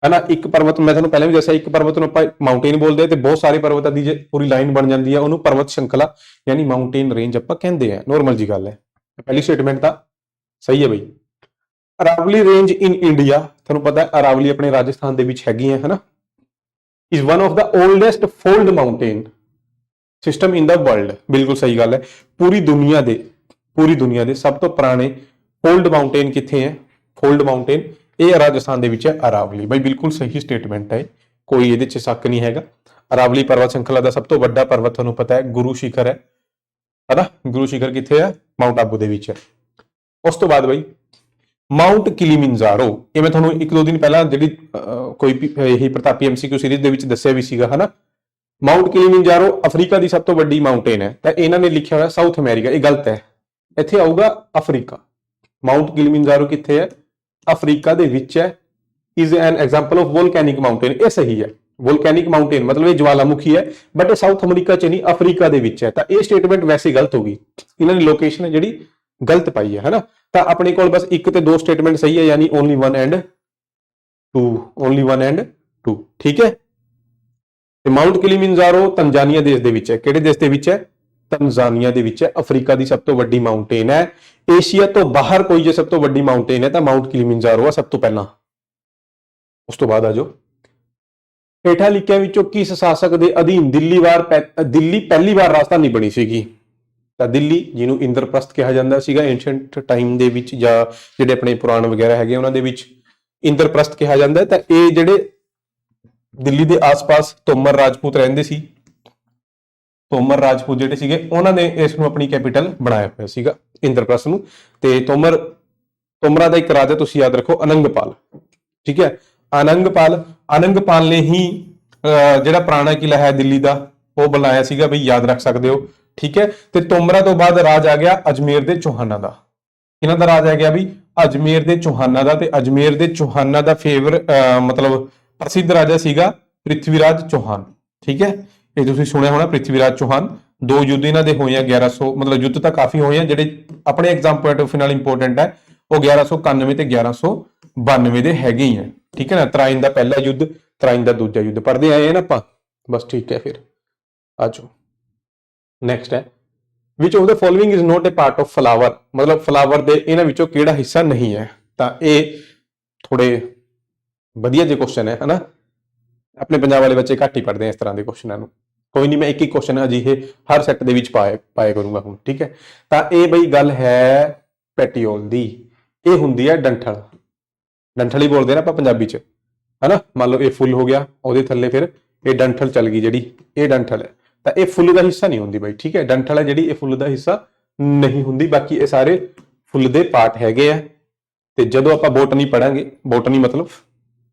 [SPEAKER 1] ਨਾ। ਇੱਕ ਪਰਬਤ, ਮੈਂ ਤੁਹਾਨੂੰ ਪਹਿਲਾਂ ਵੀ ਦੱਸਿਆ, ਇੱਕ ਪਰਬਤ ਨੂੰ ਆਪਾਂ ਮਾਊਂਟੇਨ ਬੋਲਦੇ ਆ ਤੇ ਬਹੁਤ ਸਾਰੇ ਪਰਬਤਾਂ ਦੀ ਜੇ ਪੂਰੀ ਲਾਈਨ ਬਣ ਜਾਂਦੀ ਹੈ ਉਹਨੂੰ ਪਰਬਤ ਸ਼੍ਰੰਖਲਾ ਯਾਨੀ ਮਾਊਂਟੇਨ ਰੇਂਜ ਆਪਾਂ ਕਹਿੰਦੇ ਆ। ਨੋਰਮਲ ਜੀ ਗੱਲ ਹੈ। ਪਹਿਲੀ ਸਟੇਟਮੈਂਟ ਤਾਂ ਸਹੀ ਹੈ ਬਈ। ਅਰਾਵਲੀ ਰੇਂਜ ਇਨ ਇੰਡੀਆ, ਤੁਹਾਨੂੰ ਪਤਾ ਹੈ ਅਰਾਵਲੀ ਆਪਣੇ ਰਾਜਸਥਾਨ ਦੇ ਵਿੱਚ ਹੈਗੀ ਹੈ, ਹਨਾ। Is one of the oldest fold mountain system in the world. ਬਿਲਕੁਲ ਸਹੀ ਗੱਲ ਹੈ। ਪੂਰੀ ਦੁਨੀਆ ਦੇ ਸਭ ਤੋਂ ਪੁਰਾਣੇ ਫੋਲਡ ਮਾਊਂਟੇਨ ਕਿੱਥੇ ਹੈ? ਫੋਲਡ ਮਾਊਂਟੇਨ ਇਹ ਰਾਜਸਥਾਨ ਦੇ ਵਿੱਚ ਹੈ, ਅਰਾਵਲੀ। ਬਈ ਬਿਲਕੁਲ ਸਹੀ ਸਟੇਟਮੈਂਟ ਹੈ, ਕੋਈ ਇਹਦੇ 'ਚ ਸ਼ੱਕ ਨਹੀਂ ਹੈਗਾ। ਅਰਾਵਲੀ ਪਰਬਤ ਸ਼੍ਰੰਖਲਾ ਦਾ ਸਭ ਤੋਂ ਵੱਡਾ ਪਰਬਤ ਤੁਹਾਨੂੰ ਪਤਾ ਹੈ ਗੁਰੂ ਸ਼ਿਖਰ ਹੈ, ਹਨਾ। ਗੁਰੂ ਸ਼ਿਖਰ ਕਿੱਥੇ ਹੈ? ਮਾਊਂਟ ਆਬੂ ਦੇ ਵਿੱਚ ਹੈ। ਉਸ ਤੋਂ ਬਾਅਦ ਬਈ ਮਾਊਂਟ ਕਿਲੀਮਿੰਜਾਰੋ, ਇਹ ਮੈਂ ਤੁਹਾਨੂੰ ਇੱਕ ਦੋ ਦਿਨ ਪਹਿਲਾਂ ਜਿਹੜੀ ਕੋਈ ਇਹੀ ਪ੍ਰਤਾਪੀ ਐਮਸੀਕਿਊ ਸੀਰੀਜ਼ ਦੇ ਵਿੱਚ ਦੱਸਿਆ ਵੀ ਸੀਗਾ, ਹਨਾ। ਮਾਊਂਟ ਕਿਲੀਮਿੰਜਾਰੋ ਅਫਰੀਕਾ ਦੀ ਸਭ ਤੋਂ ਵੱਡੀ ਮਾਊਂਟੇਨ ਹੈ। ਤਾਂ ਇਹਨਾਂ ਨੇ ਲਿਖਿਆ ਹੋਇਆ ਸਾਊਥ ਅਮਰੀਕਾ, ਇਹ ਗਲਤ ਹੈ। ਇੱਥੇ ਆਊਗਾ ਅਫਰੀਕਾ। ਮਾਊਂਟ ਕਿਲੀਮਿੰਜਾਰੋ ਕਿੱਥੇ ਹੈ? ਅਫਰੀਕਾ ਦੇ ਵਿੱਚ ਹੈ। Is an example of volcanic mountain, ਇਹ ਸਹੀ ਹੈ। ਵੋਲਕੈਨਿਕ ਮਾਊਂਟੇਨ ਮਤਲਬ ਇਹ ਜਵਾਲਾਮੁਖੀ ਹੈ, ਬਟ ਇਹ ਸਾਊਥ ਅਮਰੀਕਾ 'ਚ ਨਹੀਂ, ਅਫਰੀਕਾ ਦੇ ਵਿੱਚ ਹੈ। ਤਾਂ ਇਹ ਸਟੇਟਮੈਂਟ ਵੈਸੇ ਗਲਤ ਹੋ ਗਈ, ਇਹਨਾਂ ਦੀ ਲੋਕੇਸ਼ਨ ਹੈ ਜਿਹੜੀ ਗਲਤ ਪਾਈ ਹੈ, ਹਨਾ। ਤਾਂ ਆਪਣੇ ਕੋਲ ਬਸ ਇੱਕ ਤੇ ਦੋ ਸਟੇਟਮੈਂਟ ਸਹੀ ਹੈ, ਯਾਨੀ ਓਨਲੀ 1 ਐਂਡ 2, ਠੀਕ ਹੈ। ਤੇ ਮਾਊਂਟ ਕਿਲੀਮਿੰਜਾਰੋ ਤੰਜ਼ਾਨੀਆ ਦੇਸ਼ ਦੇ ਵਿੱਚ ਹੈ। ਕਿਹੜੇ ਦੇਸ਼ ਦੇ ਵਿੱਚ ਹੈ? ਤੰਜ਼ਾਨੀਆ ਦੇ ਵਿੱਚ ਹੈ। ਅਫਰੀਕਾ ਦੀ ਸਭ ਤੋਂ ਵੱਡੀ ਮਾਊਂਟੇਨ ਹੈ। ਏਸ਼ੀਆ ਤੋਂ ਬਾਹਰ ਕੋਈ ਜੇ ਸਭ ਤੋਂ ਵੱਡੀ ਮਾਊਂਟੇਨ ਹੈ ਤਾਂ ਮਾਊਂਟ ਕਿਲੀਮਿੰਜਾਰੋ ਹੈ ਸਭ ਤੋਂ ਪਹਿਲਾਂ। ਉਸ ਤੋਂ ਬਾਅਦ ਆ ਜਾਓ। ਹੇਠਾਂ ਲਿਖਿਆਂ ਵਿੱਚੋਂ ਕਿਸ ਸ਼ਾਸਕ ਦੇ ਅਧੀਨ ਦਿੱਲੀ ਪਹਿਲੀ ਵਾਰ ਰਾਜਧਾਨੀ ਬਣੀ ਸੀਗੀ? ਤਾਂ ਦਿੱਲੀ, ਜਿਹਨੂੰ ਇੰਦਰਪ੍ਰਸਥ ਕਿਹਾ ਜਾਂਦਾ ਸੀਗਾ ਐਂਸ਼ੀਐਂਟ ਟਾਈਮ ਦੇ ਵਿੱਚ, ਜਾਂ ਜਿਹੜੇ ਆਪਣੇ ਪੁਰਾਣ ਵਗੈਰਾ ਹੈਗੇ ਉਹਨਾਂ ਦੇ ਵਿੱਚ ਇੰਦਰਪ੍ਰਸਥ ਕਿਹਾ ਜਾਂਦਾ। ਤਾਂ ਇਹ ਜਿਹੜੇ ਦਿੱਲੀ ਦੇ ਆਸ-ਪਾਸ ਤੋਮਰ ਰਾਜਪੂਤ ਰਹਿੰਦੇ ਸੀ, ਤੋਮਰ ਰਾਜਪੂਤ ਜਿਹੜੇ ਸੀਗੇ ਉਹਨਾਂ ਨੇ ਇਸ ਨੂੰ ਆਪਣੀ ਕੈਪੀਟਲ ਬਣਾਇਆ ਹੋਇਆ ਸੀਗਾ ਇੰਦਰਪ੍ਰਸਥ ਨੂੰ। ਤੇ ਤੋਮਰਾਂ ਦਾ ਇੱਕ ਰਾਜਾ ਤੁਸੀਂ ਯਾਦ ਰੱਖੋ, ਅਨੰਗਪਾਲ, ਠੀਕ ਹੈ। ਅਨੰਗਪਾਲ ਨੇ ਹੀ ਜਿਹੜਾ ਪੁਰਾਣਾ ਕਿਲਾ ਹੈ ਦਿੱਲੀ ਦਾ ਉਹ ਬਣਾਇਆ ਸੀਗਾ, ਬਈ ਯਾਦ ਰੱਖ ਸਕਦੇ ਹੋ, ਠੀਕ ਹੈ। ਤੇ ਤੋਮਰਾ ਤੋਂ ਬਾਅਦ ਰਾਜ ਆ ਗਿਆ ਅਜਮੇਰ ਦੇ ਚੌਹਾਨਾਂ ਦਾ। ਇਹਨਾਂ ਦਾ ਰਾਜ ਹੈਗਾ ਵੀ ਅਜਮੇਰ ਦੇ ਚੌਹਾਨਾਂ ਦਾ, ਤੇ ਅਜਮੇਰ ਦੇ ਚੌਹਾਨਾਂ ਦਾ ਮਤਲਬ ਪ੍ਰਸਿੱਧ ਰਾਜਾ ਸੀਗਾ ਪ੍ਰਿਥਵੀਰਾਜ ਚੌਹਾਨ। ਠੀਕ ਹੈ, ਇਹ ਤੁਸੀਂ ਸੁਣਿਆ ਹੋਣਾ ਪ੍ਰਿਥਵੀਰਾਜ ਚੌਹਾਨ। ਦੋ ਯੁੱਧ ਇਹਨਾਂ ਦੇ ਹੋਏ ਆ 1100, ਮਤਲਬ ਯੁੱਧ ਤਾਂ ਕਾਫੀ ਹੋਏ ਆ, ਜਿਹੜੇ ਆਪਣੇ ਐਗਜ਼ਾਮ ਪੁਆਇੰਟ ਆਫ ਨਾਲ ਇੰਪੋਰਟੈਂਟ ਹੈ ਉਹ 1191 ਤੇ 1192 ਦੇ ਹੈਗੇ ਹੀ ਆ। ਠੀਕ ਹੈ ਨਾ, ਤਰਾਇਨ ਦਾ ਪਹਿਲਾ ਯੁੱਧ, ਤਰਾਇਨ ਦਾ ਦੂਜਾ ਯੁੱਧ ਪੜ੍ਹਦੇ ਆਏ ਆ ਨਾ ਆਪਾਂ, ਬਸ ਠੀਕ ਹੈ। ਫਿਰ ਆਜੋ ਨੈਕਸਟ ਹੈ which of the following is not a part of flower, ਮਤਲਬ ਫਲਾਵਰ ਦੇ ਇਹਨਾਂ ਵਿੱਚੋਂ ਕਿਹੜਾ ਹਿੱਸਾ ਨਹੀਂ ਹੈ। ਤਾਂ ਇਹ ਥੋੜੇ ਵਧੀਆ ਜਿਹੇ ਕੁਐਸਚਨ ਹੈ ਹਨਾ, ਆਪਣੇ ਪੰਜਾਬ ਵਾਲੇ ਬੱਚੇ ਘੱਟ ਹੀ ਪੜ੍ਹਦੇ ਆ ਇਸ ਤਰ੍ਹਾਂ ਦੇ ਕੁਐਸਚਨਾਂ ਨੂੰ। ਕੋਈ ਨਹੀਂ, ਮੈਂ ਇੱਕ ਕੁਐਸਚਨ ਅਜਿਹੇ ਹਰ ਸੈੱਟ ਦੇ ਵਿੱਚ ਪਾਇਆ ਕਰੂੰਗਾ ਹੁਣ। ਠੀਕ ਹੈ, ਤਾਂ ਇਹ ਬਈ ਗੱਲ ਹੈ ਪੈਟੀਓਲ ਦੀ। ਇਹ ਹੁੰਦੀ ਹੈ ਡੰਠਲ, ਡੰਠਲ ਹੀ ਬੋਲਦੇ ਨਾ ਆਪਾਂ ਪੰਜਾਬੀ ਚ ਹਨਾ। ਮੰਨ ਲਓ ਇਹ ਫੁੱਲ ਹੋ ਗਿਆ, ਉਹਦੇ ਥੱਲੇ ਫਿਰ ਇਹ ਡੰਠਲ ਚੱਲ ਗਈ ਜਿਹੜੀ, ਇਹ ਡੰਠਲ ਹੈ। ਤਾਂ ਇਹ ਫੁੱਲ ਦਾ ਹਿੱਸਾ ਨਹੀਂ ਹੁੰਦੀ ਬਾਈ। ਠੀਕ ਹੈ, ਡੰਠਲ ਹੈ ਜਿਹੜੀ, ਇਹ ਫੁੱਲ ਦਾ ਹਿੱਸਾ ਨਹੀਂ ਹੁੰਦੀ। ਬਾਕੀ ਇਹ ਸਾਰੇ ਫੁੱਲ ਦੇ ਪਾਰਟ ਹੈਗੇ ਆ। ਤੇ ਜਦੋਂ ਆਪਾਂ ਬੋਟਨੀ ਪੜਾਂਗੇ, ਬੋਟਨੀ ਮਤਲਬ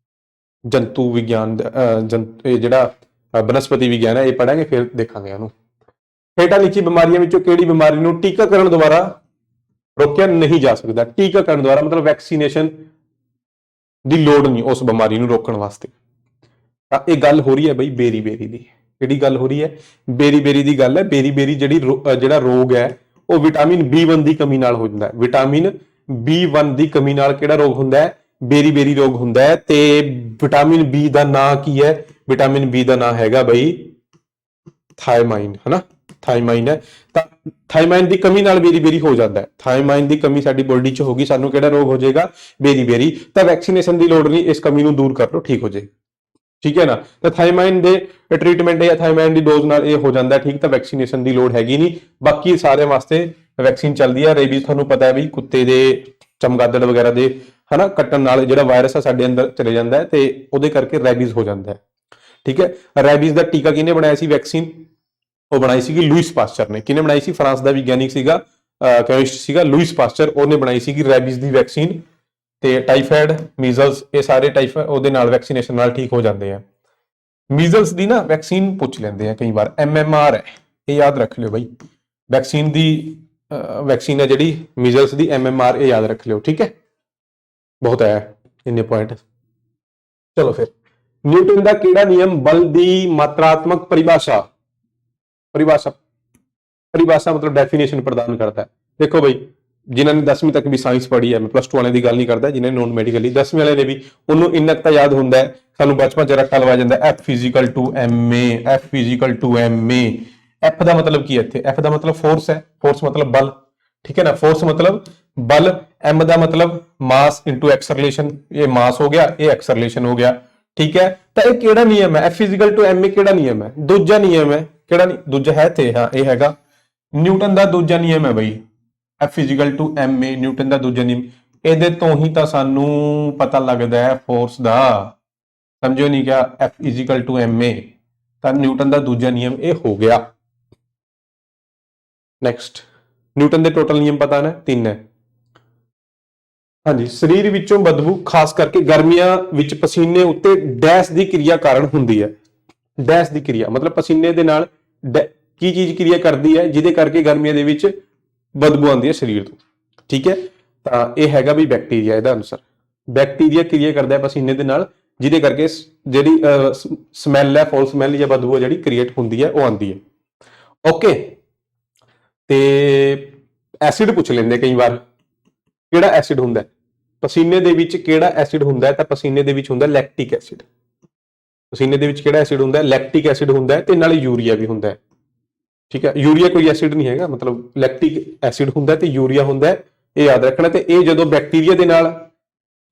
[SPEAKER 1] ਜੰਤੂ ਵਿਗਿਆਨ, ਇਹ ਜਿਹੜਾ ਬਨਸਪਤੀ ਵਿਗਿਆਨ ਹੈ, ਇਹ ਪੜਾਂਗੇ ਫਿਰ ਦੇਖਾਂਗੇ ਇਹਨੂੰ। ਹੇਠਾਂ ਲਿਖੀ ਬਿਮਾਰੀਆਂ ਵਿੱਚੋਂ ਕਿਹੜੀ ਬਿਮਾਰੀ ਨੂੰ ਟੀਕਾਕਰਨ ਦੁਆਰਾ ਰੋਕਿਆ ਨਹੀਂ ਜਾ ਸਕਦਾ? ਟੀਕਾਕਰਨ ਦੁਆਰਾ ਮਤਲਬ ਵੈਕਸੀਨੇਸ਼ਨ ਦੀ ਲੋੜ ਨਹੀਂ ਉਸ ਬਿਮਾਰੀ ਨੂੰ ਰੋਕਣ ਵਾਸਤੇ। ਤਾਂ ਇਹ ਗੱਲ ਹੋ ਰਹੀ ਹੈ ਬਈ ਬੇਰੀ ਬੇਰੀ ਦੀ। ਕਿਹੜੀ ਗੱਲ ਹੋ ਰਹੀ ਹੈ? ਬੇਰੀ ਬੇਰੀ ਦੀ ਗੱਲ ਹੈ। ਬੇਰੀ ਬੇਰੀ ਜਿਹੜਾ ਰੋਗ ਹੈ ਉਹ ਵਿਟਾਮਿਨ B1 ਦੀ ਕਮੀ ਨਾਲ ਹੋ ਜਾਂਦਾ ਹੈ। ਵਿਟਾਮਿਨ B1 ਦੀ ਕਮੀ ਨਾਲ ਕਿਹੜਾ ਰੋਗ ਹੁੰਦਾ ਹੈ? ਬੇਰੀ ਬੇਰੀ ਰੋਗ ਹੁੰਦਾ ਹੈ। ਤੇ ਵਿਟਾਮਿਨ B ਦਾ ਨਾਂ ਕੀ ਹੈ? ਵਿਟਾਮਿਨ B ਦਾ ਨਾਂ ਹੈਗਾ ਬਈ ਥਾਇਮਾਈਨ, ਹਨਾ, ਥਾਇਮਾਈਨ ਹੈ। ਤਾਂ ਥਾਇਮਾਈਨ ਦੀ ਕਮੀ ਨਾਲ ਬੇਰੀ ਬੇਰੀ ਹੋ ਜਾਂਦਾ ਹੈ। ਥਾਇਮਾਈਨ ਦੀ ਕਮੀ ਸਾਡੀ ਬੋਡੀ 'ਚ ਹੋਗੀ, ਸਾਨੂੰ ਕਿਹੜਾ ਰੋਗ ਹੋ ਜਾਏਗਾ? ਬੇਰੀ ਬੇਰੀ। ਤਾਂ ਵੈਕਸੀਨੇਸ਼ਨ ਦੀ ਲੋੜ ਨਹੀਂ, ਇਸ ਕਮੀ ਨੂੰ ਦੂਰ ਕਰ ਲਓ, ਠੀਕ ਹੋ ਜਾਏਗਾ। ਠੀਕ ਹੈ ਨਾ, ਤਾਂ ਥਾਇਮਾਈਨ ਦੇ ਟ੍ਰੀਟਮੈਂਟ ਜਾਂ ਥਾਇਮਾਈਨ ਦੀ ਡੋਜ਼ ਨਾਲ ਇਹ ਹੋ ਜਾਂਦਾ ਠੀਕ। ਤਾਂ ਵੈਕਸੀਨੇਸ਼ਨ ਦੀ ਲੋੜ ਹੈਗੀ ਨਹੀਂ। ਬਾਕੀ ਸਾਰਿਆਂ ਵਾਸਤੇ ਵੈਕਸੀਨ ਚੱਲਦੀ ਹੈ। ਰੇਬੀਜ਼ ਤੁਹਾਨੂੰ ਪਤਾ ਹੈ ਵੀ ਕੁੱਤੇ ਦੇ, ਚਮਗਾਦੜ ਵਗੈਰਾ ਦੇ ਹਨਾ ਕੱਟਣ ਨਾਲ ਜਿਹੜਾ ਵਾਇਰਸ ਆ ਸਾਡੇ ਅੰਦਰ ਚਲੇ ਜਾਂਦਾ ਹੈ ਤੇ ਉਹਦੇ ਕਰਕੇ ਰੈਬੀਜ਼ ਹੋ ਜਾਂਦਾ ਹੈ। ਠੀਕ ਹੈ, ਰੈਬੀਜ਼ ਦਾ ਟੀਕਾ ਕਿਹਨੇ ਬਣਾਇਆ ਸੀ? ਵੈਕਸੀਨ ਉਹ ਬਣਾਈ ਸੀਗੀ ਲੂਇਸ ਪਾਸਚਰ ਨੇ। ਕਿਹਨੇ ਬਣਾਈ ਸੀ? ਫਰਾਂਸ ਦਾ ਵਿਗਿਆਨਿਕ ਸੀਗਾ, ਕੈਮਿਸਟ ਸੀਗਾ ਲੂਇਸ ਪਾਸਚਰ, ਉਹਨੇ ਬਣਾਈ ਸੀਗੀ ਰੈਬੀਜ਼ ਦੀ ਵੈਕਸੀਨ। ਤੇ ਟਾਈਫਾਇਡ, ਮੀਜ਼ਲਸ, ਇਹ ਸਾਰੇ ਟਾਈਫਾਇਡ ਉਹਦੇ ਨਾਲ ਵੈਕਸੀਨੇਸ਼ਨ ਨਾਲ ਠੀਕ ਹੋ ਜਾਂਦੇ ਆ। ਮੀਜ਼ਲਸ ਦੀ ਨਾ ਵੈਕਸੀਨ ਪੁੱਛ ਲੈਂਦੇ ਆ ਕਈ ਵਾਰ, MMR ਹੈ, ਇਹ ਯਾਦ ਰੱਖ ਲਿਓ ਬਈ। ਵੈਕਸੀਨ ਦੀ ਵੈਕਸੀਨ ਹੈ ਜਿਹੜੀ ਮੀਜ਼ਲਸ ਦੀ, MMR, ਇਹ ਯਾਦ ਰੱਖ ਲਿਓ। ਠੀਕ ਹੈ, ਬਹੁਤ ਹੈ ਇੰਨੇ ਪੁਆਇੰਟ। ਚਲੋ ਫਿਰ, ਨਿਊਟਨ ਦਾ ਕਿਹੜਾ ਨਿਯਮ ਬਲ ਦੀ ਮਾਤਰਾਤਮਕ ਪਰਿਭਾਸ਼ਾ ਮਤਲਬ ਡੈਫੀਨੇਸ਼ਨ ਪ੍ਰਦਾਨ ਕਰਦਾ ਹੈ? ਦੇਖੋ ਬਈ, ਜਿਨ੍ਹਾਂ ਨੇ 10ਵੀਂ ਤੱਕ ਵੀ ਸਾਇੰਸ ਪੜ੍ਹੀ ਹੈ, ਮੈਂ ਪਲੱਸ 2 ਵਾਲਿਆਂ ਦੀ ਗੱਲ ਨਹੀਂ ਕਰਦਾ, ਜਿਨ੍ਹਾਂ ਨੇ ਨੋਨ ਮੈਡੀਕਲੀ 10ਵੀਂ ਵਾਲੇ ਨੇ ਵੀ, ਉਹਨੂੰ ਇੰਨਾ ਤਾਂ ਯਾਦ ਹੁੰਦਾ ਹੈ। ਸਾਨੂੰ ਬਚਪਨ 'ਚ ਰੱਟਾ ਲਵਾਇਆ ਜਾਂਦਾ F physical to MA, F physical to MA। F ਦਾ ਮਤਲਬ ਕੀ ਹੈ ਇੱਥੇ? F ਦਾ ਮਤਲਬ ਫੋਰਸ ਹੈ, ਫੋਰਸ ਮਤਲਬ ਬਲ। ਠੀਕ ਹੈ ਨਾ, ਫੋਰਸ ਮਤਲਬ ਬਲ। M ਦਾ ਮਤਲਬ ਮਾਸ ਇਨਟੂ ਐਕਸਲਰੇਸ਼ਨ, ਇਹ ਮਾਸ ਹੋ ਗਿਆ, ਇਹ ਐਕਸਲਰੇਸ਼ਨ ਹੋ ਗਿਆ। ਠੀਕ ਹੈ, ਤਾਂ ਇਹ ਕਿਹੜਾ ਨਿਯਮ ਹੈ? F ਫਿਜ਼ੀਕਲ ਟੂ MA ਕਿਹੜਾ ਨਿਯਮ ਹੈ? ਦੂਜਾ ਨਿਯਮ ਹੈ। ਕਿਹੜਾ ਨਹੀਂ? ਦੂਜਾ ਹੈ ਤੇ ਹਾਂ, ਇਹ ਹੈਗਾ ਨਿਊਟਨ ਦਾ ਦੂਜਾ ਨਿਯਮ ਹੈ ਬਈ। F physical to MA Newton ਦਾ ਦੂਜਾ ਨਿਯਮ। ਇਹਦੇ ਤੋਂ ਹੀ ਤਾਂ ਸਾਨੂੰ ਪਤਾ ਲੱਗਦਾ ਹੈ ਫੋਰਸ ਦਾ। ਸਮਝੋ ਨਹੀਂ ਕਿਆ? F ਫਿਜ਼ੀਕਲ ਟੂ MA, ਤਾਂ ਨਿਊਟਨ ਦਾ ਦੂਜਾ ਨਿਯਮ ਇਹ ਹੋ ਗਿਆ। ਨੈਕਸਟ, ਨਿਊਟਨ ਦੇ ਟੋਟਲ ਨਿਯਮ ਪਤਾ ਨਾ? 3 ਹੈ। ਹਾਂਜੀ, ਸਰੀਰ ਵਿੱਚੋਂ ਬਦਬੂ ਖਾਸ ਕਰਕੇ ਗਰਮੀਆਂ ਵਿੱਚ ਪਸੀਨੇ ਉੱਤੇ ਡੈਸ਼ ਦੀ ਕਿਰਿਆ ਕਾਰਨ ਹੁੰਦੀ ਹੈ। ਡੈਸ਼ ਦੀ ਕਿਰਿਆ ਮਤਲਬ ਪਸੀਨੇ ਦੇ ਨਾਲ ਕੀ ਚੀਜ਼ ਕਿਰਿਆ ਕਰਦੀ ਹੈ ਜਿਹਦੇ ਕਰਕੇ ਗਰਮੀਆਂ ਦੇ ਵਿੱਚ ਬਦਬੂ ਆਉਂਦੀ ਹੈ ਸਰੀਰ ਤੋਂ? ਠੀਕ ਹੈ, ਤਾਂ ਇਹ ਹੈਗਾ ਵੀ ਬੈਕਟੀਰੀਆ। ਇਹਦਾ ਅਨਸਰ ਬੈਕਟੀਰੀਆ ਕਿਰਿਆ ਕਰਦਾ ਹੈ ਪਸੀਨੇ ਦੇ ਨਾਲ, ਜਿਹਦੇ ਕਰਕੇ ਜਿਹੜੀ ਸਮੈਲ ਹੈ, ਫੌਲ ਸਮੈਲ ਜਾਂ ਬਦਬੂ ਜਿਹੜੀ ਕ੍ਰੀਏਟ ਹੁੰਦੀ ਹੈ ਉਹ ਆਉਂਦੀ ਹੈ। ਓਕੇ, ਤੇ ਐਸਿਡ ਪੁੱਛ ਲੈਂਦੇ ਕਈ ਵਾਰ। ਕਿਹੜਾ ਐਸਿਡ ਹੁੰਦਾ ਪਸੀਨੇ ਦੇ ਵਿੱਚ? ਕਿਹੜਾ ਐਸਿਡ ਹੁੰਦਾ? ਤਾਂ ਪਸੀਨੇ ਦੇ ਵਿੱਚ ਹੁੰਦਾ ਲੈਕਟਿਕ ਐਸਿਡ। ਪਸੀਨੇ ਦੇ ਵਿੱਚ ਕਿਹੜਾ ਐਸਿਡ ਹੁੰਦਾ? ਲੈਕਟਿਕ ਐਸਿਡ ਹੁੰਦਾ, ਤੇ ਨਾਲੇ ਯੂਰੀਆ ਵੀ ਹੁੰਦਾ ਹੈ। ਠੀਕ ਹੈ, ਯੂਰੀਆ ਕੋਈ ਐਸਿਡ ਨਹੀਂ ਹੈਗਾ, ਮਤਲਬ ਲੈਕਟਿਕ ਐਸਿਡ ਹੁੰਦਾ ਤੇ ਯੂਰੀਆ ਹੁੰਦਾ, ਇਹ ਯਾਦ ਰੱਖਣਾ। ਤੇ ਇਹ ਜਦੋਂ ਬੈਕਟੀਰੀਆ ਦੇ ਨਾਲ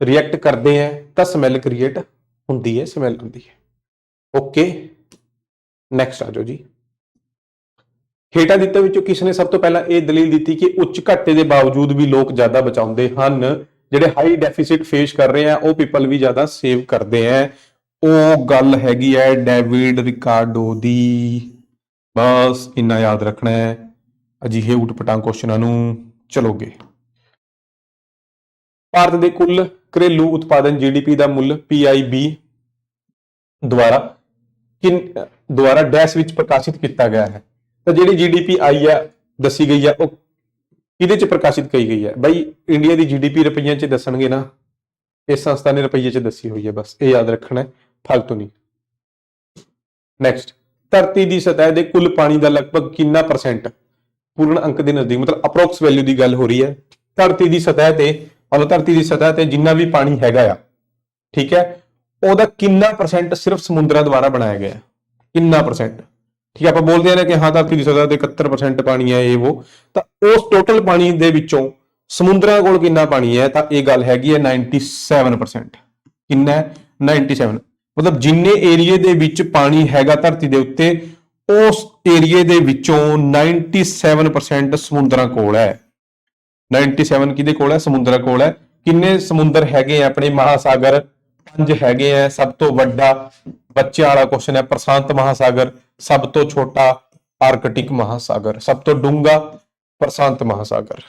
[SPEAKER 1] ਰਿਐਕਟ ਕਰਦੇ ਆ ਤਾਂ ਸਮੈਲ ਕ੍ਰੀਏਟ ਹੁੰਦੀ ਹੈ, ਸਮੈਲ ਆਉਂਦੀ ਹੈ। ਓਕੇ, ਨੈਕਸਟ ਆ ਜਾਓ ਜੀ। ਹੇਠਾਂ ਦਿੱਤੇ ਵਿੱਚੋਂ ਕਿਸ ਨੇ ਸਭ ਤੋਂ ਪਹਿਲਾਂ ਇਹ ਦਲੀਲ ਦਿੱਤੀ ਕਿ ਉੱਚ ਘਾਟੇ ਦੇ ਬਾਵਜੂਦ ਵੀ ਲੋਕ ਜ਼ਿਆਦਾ ਬਚਾਉਂਦੇ ਹਨ? ਜਿਹੜੇ ਹਾਈ ਡੈਫਿਸਿਟ ਫੇਸ ਕਰ ਰਹੇ ਆ ਉਹ ਪੀਪਲ ਵੀ ਜ਼ਿਆਦਾ ਸੇਵ ਕਰਦੇ ਆ। ਉਹ ਗੱਲ ਹੈਗੀ ਹੈ ਡੇਵਿਡ ਰਿਕਾਰਡੋ ਦੀ। ਬਸ ਇੰਨਾ ਯਾਦ ਰੱਖਣਾ ਹੈ ਅਜਿਹੇ ਉਟਪਟਾਂਗ ਕੁਐਸਚਨਾਂ ਨੂੰ। ਚਲੋਗੇ, ਭਾਰਤ ਦੇ ਕੁੱਲ ਘਰੇਲੂ ਉਤਪਾਦਨ GDP ਦਾ ਮੁੱਲ PIB ਦੁਆਰਾ ਡੈਸ਼ ਵਿੱਚ ਪ੍ਰਕਾਸ਼ਿਤ ਕੀਤਾ ਗਿਆ ਹੈ। ਤਾਂ ਜਿਹੜੀ GDP ਆਈ ਹੈ, ਦੱਸੀ ਗਈ ਹੈ, ਉਹ ਕਿਹਦੇ ਚ ਪ੍ਰਕਾਸ਼ਿਤ ਕੀਤੀ ਗਈ ਹੈ ਬਈ? ਇੰਡੀਆ ਦੀ ਜੀਡੀਪੀ ਰੁਪਈਆਂ ਚ ਦੱਸਣਗੇ ਨਾ, ਇਸ ਸੰਸਥਾ ਨੇ ਰੁਪਈਏ ਚ ਦੱਸੀ ਹੋਈ ਹੈ, ਬਸ ਇਹ ਯਾਦ ਰੱਖਣਾ ਹੈ, ਫालतू ਨਹੀਂ। ਨੈਕਸਟ, ਧਰਤੀ ਦੀ ਸਤਹ ਦੇ ਕੁੱਲ ਪਾਣੀ ਦਾ ਲਗਭਗ ਕਿੰਨਾ % ਪੂਰਨ ਅੰਕ ਦੇ ਨਜ਼ਦੀਕ, ਮਤਲਬ ਅਪਰੋਕਸ ਵੈਲਿਊ ਦੀ ਗੱਲ ਹੋ ਰਹੀ ਹੈ। ਧਰਤੀ ਦੀ ਸਤਹ ਤੇ, ਮਤਲਬ ਧਰਤੀ ਦੀ ਸਤਹ ਤੇ ਜਿੰਨਾ ਵੀ ਪਾਣੀ ਹੈਗਾ ਆ, ਠੀਕ ਹੈ, ਉਹਦਾ ਕਿੰਨਾ % ਸਿਰਫ ਸਮੁੰਦਰਾਂ ਦੁਆਰਾ ਬਣਾਇਆ ਗਿਆ? ਕਿੰਨਾ %? ਠੀਕ ਹੈ, ਆਪਾਂ ਬੋਲਦੇ ਆ ਨਾ ਕਿ ਹਾਂ ਧਰਤੀ ਦੀ ਸਤਹ ਤੇ 71% ਪਾਣੀ ਹੈ, ਇਹ ਉਹ, ਤਾਂ ਉਸ ਟੋਟਲ ਪਾਣੀ ਦੇ ਵਿੱਚੋਂ ਸਮੁੰਦਰਾਂ ਕੋਲ ਕਿੰਨਾ ਪਾਣੀ ਹੈ? ਤਾਂ ਇਹ ਗੱਲ ਹੈਗੀ ਹੈ 97%। ਕਿੰਨਾ ਹੈ? 97। ਮਤਲਬ ਜਿੰਨੇ ਏਰੀਏ ਦੇ ਵਿੱਚ ਪਾਣੀ ਹੈਗਾ ਧਰਤੀ ਦੇ ਉੱਤੇ, ਉਸ ਏਰੀਏ ਦੇ ਵਿੱਚੋਂ 97% ਸਮੁੰਦਰਾਂ ਕੋਲ ਹੈ। 97 ਕਿਹਦੇ ਕੋਲ ਹੈ? ਸਮੁੰਦਰਾਂ ਕੋਲ ਹੈ। ਕਿੰਨੇ ਸਮੁੰਦਰ ਹੈਗੇ ਆ ਆਪਣੇ? ਮਹਾਸਾਗਰ 5 ਹੈਗੇ ਆ। ਸਭ ਤੋਂ ਵੱਡਾ ਬੱਚਿਆਂ ਵਾਲਾ ਕੁਐਸਚਨ ਹੈ, ਪ੍ਰਸ਼ਾਂਤ ਮਹਾਸਾਗਰ। ਸਭ ਤੋਂ ਛੋਟਾ ਆਰਕਟਿਕ ਮਹਾਸਾਗਰ। ਸਭ ਤੋਂ ਡੂੰਘਾ ਪ੍ਰਸ਼ਾਂਤ ਮਹਾਸਾਗਰ।